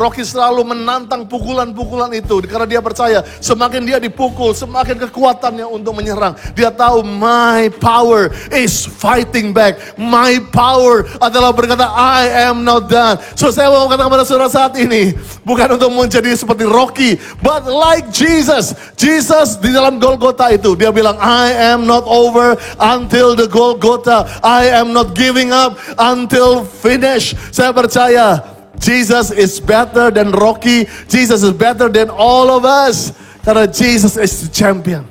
S15: Rocky selalu menantang pukulan-pukulan itu. Karena dia percaya semakin dia dipukul, semakin kekuatannya untuk menyerang. Dia tahu my power is fighting back. My power adalah berkata I am not done. So saya mau katakan kepada saudara saat ini, bukan untuk menjadi seperti Rocky, but like Jesus. Jesus di dalam Golgota itu, dia bilang I am not over until the Golgota. I am not giving up until finish. Saya percaya Jesus is better than Rocky. Jesus is better than all of us. Karena Jesus is the champion.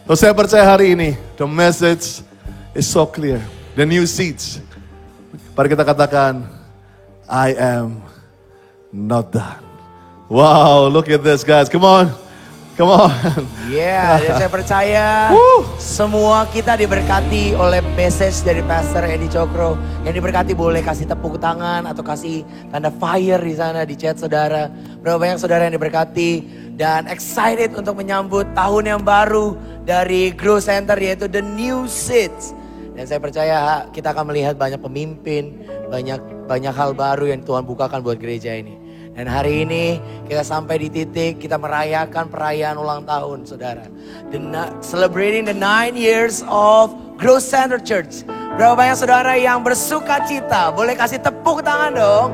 S15: So saya percaya hari ini the message is so clear. The new seats. Mari kita katakan, I am not done. Wow, look at this guys. Come on.
S7: Yeah, dan saya percaya semua kita diberkati oleh message dari Pastor Edi Cokro. Yang diberkati boleh kasih tepuk tangan atau kasih tanda fire di sana di chat saudara. Berapa banyak saudara yang diberkati dan excited untuk menyambut tahun yang baru dari Grow Center, yaitu the new seats. Dan saya percaya kita akan melihat banyak pemimpin, banyak hal baru yang Tuhan bukakan buat gereja ini. Dan hari ini kita sampai di titik kita merayakan perayaan ulang tahun saudara. Celebrating the 9 years of Grow Center Church. Berapa banyak saudara yang bersuka cita? Boleh kasih tepuk tangan dong.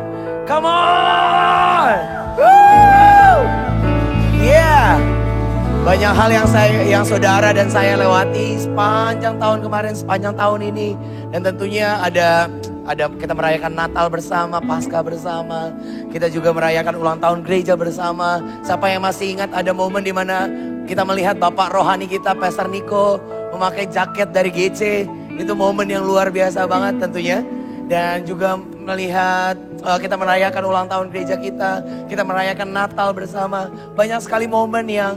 S7: Come on! Woo! Yeah! Banyak hal yang saudara dan saya lewati sepanjang tahun kemarin, sepanjang tahun ini. Dan tentunya ada kita merayakan Natal bersama, Paskah bersama. Kita juga merayakan ulang tahun gereja bersama. Siapa yang masih ingat ada momen di mana kita melihat Bapak rohani kita, Pastor Niko, memakai jaket dari GC. Itu momen yang luar biasa banget tentunya. Dan juga melihat kita merayakan ulang tahun gereja kita merayakan Natal bersama. Banyak sekali momen yang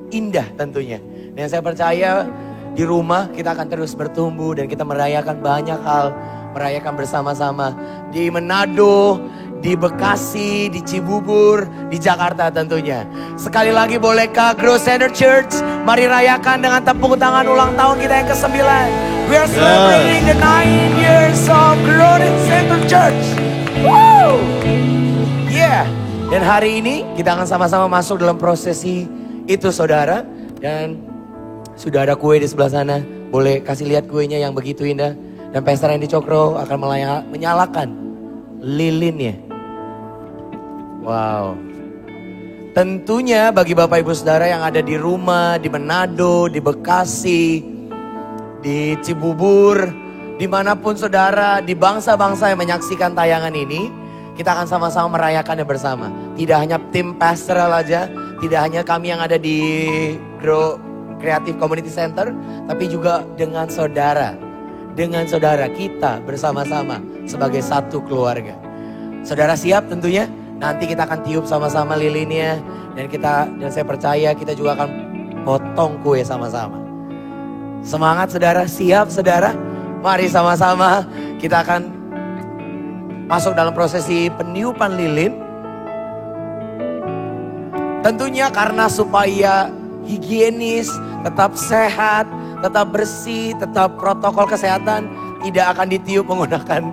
S7: indah tentunya. Dan saya percaya di rumah kita akan terus bertumbuh dan kita merayakan banyak hal. Merayakan bersama-sama di Manado, di Bekasi, di Cibubur, di Jakarta tentunya. Sekali lagi bolehkah Grow Center Church, mari rayakan dengan tepuk tangan ulang tahun kita yang ke-9. We are celebrating the 9 years of Grow Center Church. Woo! Yeah. Dan hari ini kita akan sama-sama masuk dalam prosesi itu saudara. Dan sudah ada kue di sebelah sana. Boleh kasih lihat kuenya yang begitu indah. Dan Pastor Edi Cokro akan menyalakan lilinnya. Wow. Tentunya bagi Bapak Ibu Saudara yang ada di rumah, di Manado, di Bekasi, di Cibubur, dimanapun saudara, di bangsa-bangsa yang menyaksikan tayangan ini, kita akan sama-sama merayakannya bersama. Tidak hanya tim pastoral aja, tidak hanya kami yang ada di Grow Creative Community Center, tapi juga dengan saudara. Dengan saudara kita bersama-sama sebagai satu keluarga. Saudara siap tentunya? Nanti kita akan tiup sama-sama lilinnya dan saya percaya kita juga akan potong kue sama-sama. Semangat saudara, siap saudara? Mari sama-sama kita akan masuk dalam prosesi peniupan lilin. Tentunya karena supaya higienis, tetap sehat, tetap bersih, tetap protokol kesehatan, tidak akan ditiup menggunakan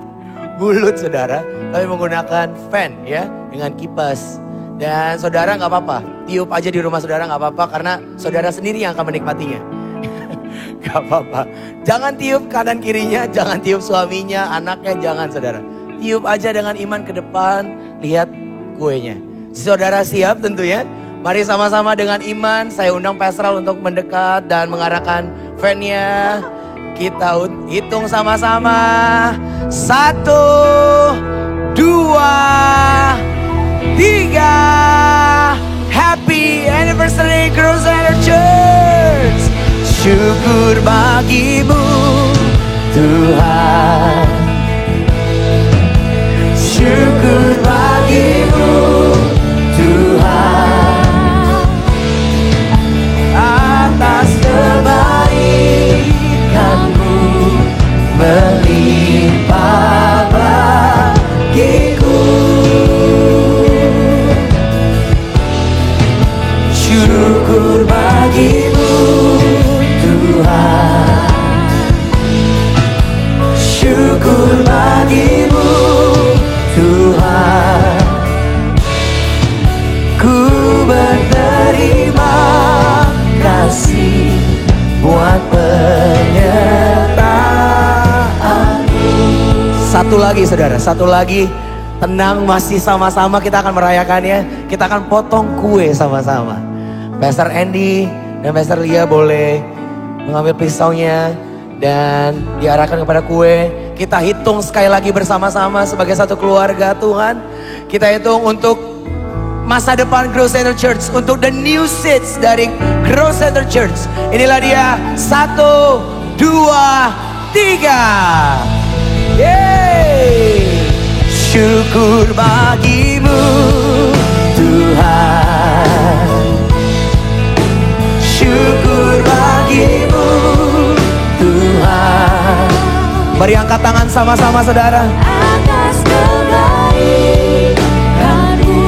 S7: bulut saudara, tapi menggunakan fan ya, dengan kipas. Dan saudara nggak apa-apa, tiup aja di rumah saudara nggak apa-apa karena saudara sendiri yang akan menikmatinya. Gak apa-apa, jangan tiup kanan kirinya, jangan tiup suaminya, anaknya, jangan saudara. Tiup aja dengan iman ke depan, lihat kuenya. Saudara siap tentunya? Mari sama-sama dengan iman, saya undang pastoral untuk mendekat dan mengarahkan fan-nya. Kita hitung sama-sama. 1, 2, 3. Happy anniversary Grow Center Church. Syukur bagimu Tuhan. Syukur bagimu Tuhan, atas kebaikan-Mu melimpah bagiku. Syukur bagimu Tuhan, syukur bagimu Tuhan. Ku berterima kasih buat penyertaan-Mu. Satu lagi saudara, satu lagi. Tenang, masih sama-sama kita akan merayakannya. Kita akan potong kue sama-sama. Pastor Andy dan Pastor Lia boleh mengambil pisaunya dan diarahkan kepada kue. Kita hitung sekali lagi bersama-sama sebagai satu keluarga Tuhan. Kita hitung untuk masa depan Grow Center Church, untuk the new seeds dari Grow Center Church. Inilah dia, 1, 2, 3. Yeay. Syukur bagimu Tuhan, syukur bagimu Tuhan. Mari angkat tangan sama-sama saudara. Atas kebaikan-Mu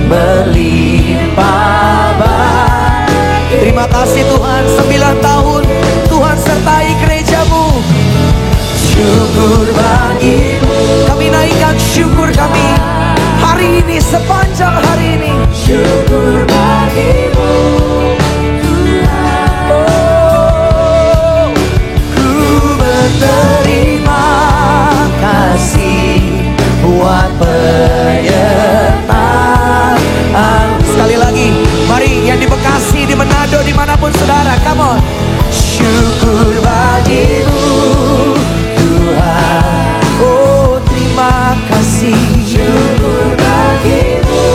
S7: melimpah bagiku. Terima kasih Tuhan, 9 tahun Tuhan sertai gereja-Mu. Syukur bagimu. Kami naikkan syukur kami hari ini, sepanjang hari ini. Syukur bagimu Tuhan. Oh, ku berterima kasih buat penyertaan. Sekali lagi, mari yang di Bekasi, di Manado, dimanapun saudara, come on. Syukur bagimu Tuhan. Oh, terima kasih. Syukur bagimu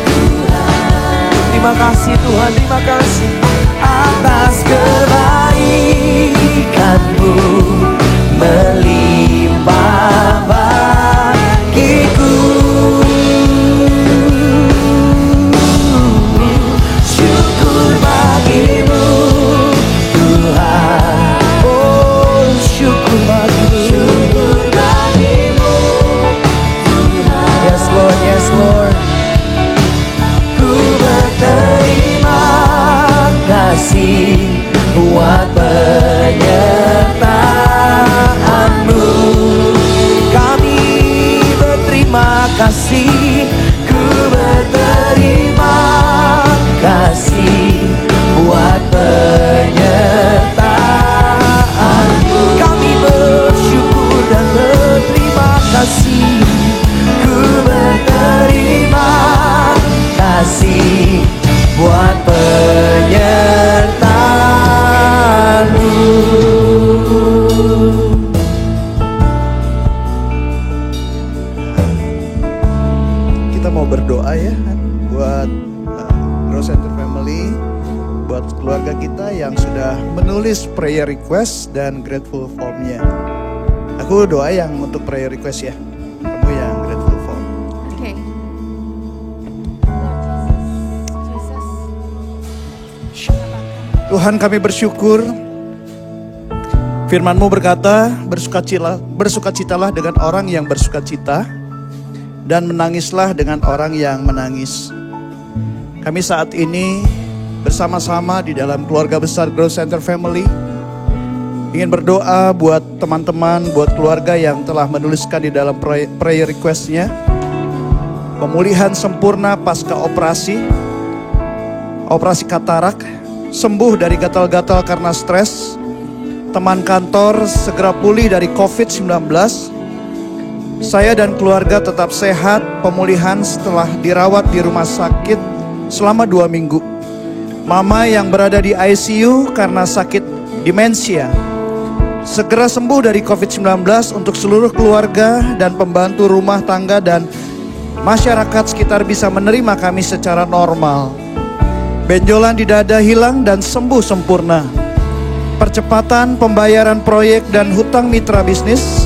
S7: Tuhan. Terima kasih Tuhan, terima kasih atas kebaikan-Mu melimpah bagiku. Syukur bagimu Tuhan. Oh, syukur bagimu. Syukur bagimu Tuhan. Yes Lord, yes Lord. Ku berterima kasih buat penyertaan-Mu. Kami berterima kasih, ku berterima kasih buat penyertaan-Mu. Kami bersyukur dan berterima kasih, ku berterima kasih buat penyertaan-Mu.
S17: Kita mau berdoa ya buat Grow Center Family, buat keluarga kita yang sudah menulis prayer request dan grateful formnya. Aku doa yang untuk prayer request ya, kamu yang grateful form.
S6: Oke.
S17: Tuhan, kami bersyukur firman-Mu berkata, bersukacitalah dengan orang yang bersukacita dan menangislah dengan orang yang menangis. Kami saat ini bersama-sama di dalam keluarga besar Grow Center Family ingin berdoa buat teman-teman, buat keluarga yang telah menuliskan di dalam prayer request-nya. Pemulihan sempurna pasca operasi katarak, sembuh dari gatal-gatal karena stres. Teman kantor segera pulih dari COVID-19. Saya dan keluarga tetap sehat, pemulihan setelah dirawat di rumah sakit selama 2 minggu. Mama yang berada di ICU karena sakit demensia segera sembuh dari COVID-19 untuk seluruh keluarga dan pembantu rumah tangga dan masyarakat sekitar bisa menerima kami secara normal. Benjolan di dada hilang dan sembuh sempurna. Percepatan pembayaran proyek dan hutang mitra bisnis.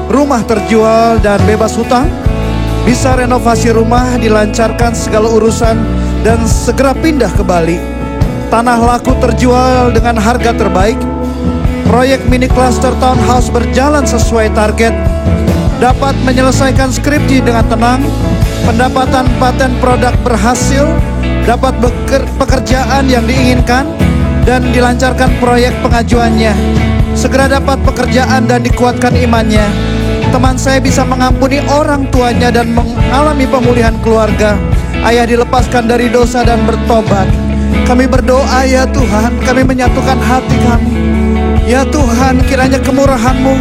S17: Rumah terjual dan bebas hutang. Bisa renovasi rumah, dilancarkan segala urusan dan segera pindah ke Bali. Tanah laku terjual dengan harga terbaik. Proyek mini cluster townhouse berjalan sesuai target. Dapat menyelesaikan skripsi dengan tenang. Pendapatan paten produk berhasil. Dapat pekerjaan yang diinginkan. Dan dilancarkan proyek pengajuannya. Segera dapat pekerjaan dan dikuatkan imannya. Teman saya bisa mengampuni orang tuanya dan mengalami pemulihan keluarga. Ayah dilepaskan dari dosa dan bertobat. Kami berdoa ya Tuhan, kami menyatukan hati kami. Ya Tuhan, kiranya kemurahan-Mu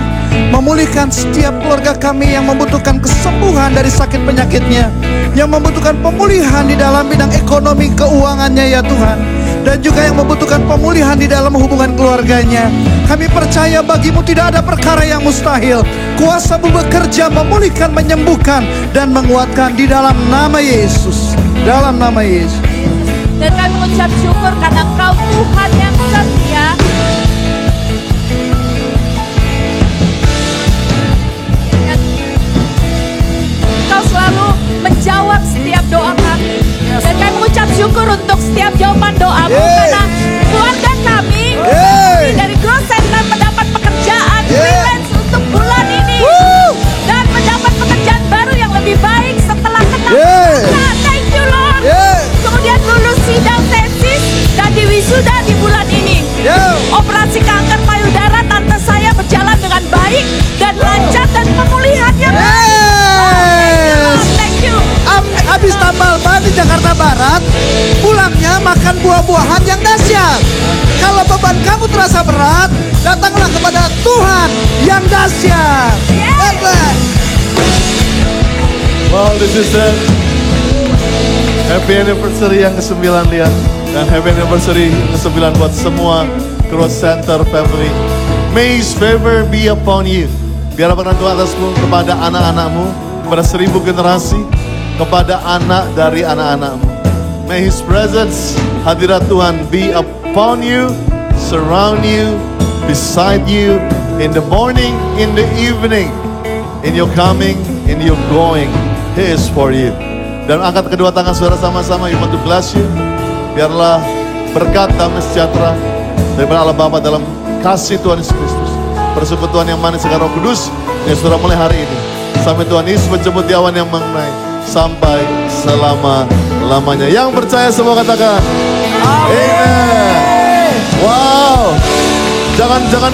S17: memulihkan setiap keluarga kami yang membutuhkan kesembuhan dari sakit penyakitnya, yang membutuhkan pemulihan di dalam bidang ekonomi keuangannya ya Tuhan, dan juga yang membutuhkan pemulihan di dalam hubungan keluarganya. Kami percaya bagi-Mu tidak ada perkara yang mustahil. Kuasa-Mu bekerja memulihkan, menyembuhkan, dan menguatkan di dalam nama Yesus. Dalam nama Yesus.
S2: Dan kami mengucap syukur karena Engkau Tuhan yang setia. Engkau selalu menjawab setiap doa kami. Dan kami mengucap syukur untuk setiap jawaban doa-Mu. Karena keluarga kami dari Growth Center mendapat pekerjaan freelance untuk bulan ini. Dan mendapat pekerjaan baru yang lebih baik setelah kenal. Thank you Lord. Kemudian lulus sidang tesis dan diwisuda di bulan ini. Operasi kanker payudara tante saya berjalan dengan baik dan lancar dan pemulihannya Thank you.
S17: Habis tambal ban di Jakarta Barat, pulangnya makan buah-buahan yang dahsyat. Kalau beban kamu terasa berat, datanglah kepada Tuhan yang dahsyat.
S15: Wow, this is it. Happy anniversary yang ke-9 lihat. Dan happy anniversary yang ke-9 buat semua Growth Center family. May His favor be upon you. Biar berkat Tuhan atasmu, kepada anak-anakmu, kepada 1000 generasi, kepada anak dari anak-anakmu. May His presence, hadirat Tuhan, be upon you, surround you, beside you, in the morning, in the evening, in your coming, in your going. He is for you. Dan angkat kedua tangan saudara sama-sama, you want to bless you. Biarlah berkat damai sejahtera daripada Allah Bapa dalam kasih Tuhan Yesus Kristus, persekutuan yang manis dengan Roh Kudus yang sudah mulai hari ini sampai Tuhan Yesus menjemput di awan yang mengenai sampai selama-lamanya. Yang percaya semua katakan Amen. Wow. Jangan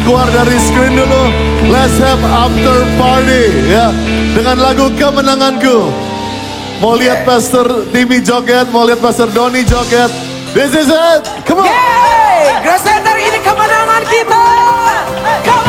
S15: keluar dari screen dulu. Let's have after party ya. Dengan lagu Kemenanganku. Mau lihat Pastor Timmy joget, mau lihat Pastor Doni joget. This is it. Come on.
S14: Growth Center ini kemenangan kita. Come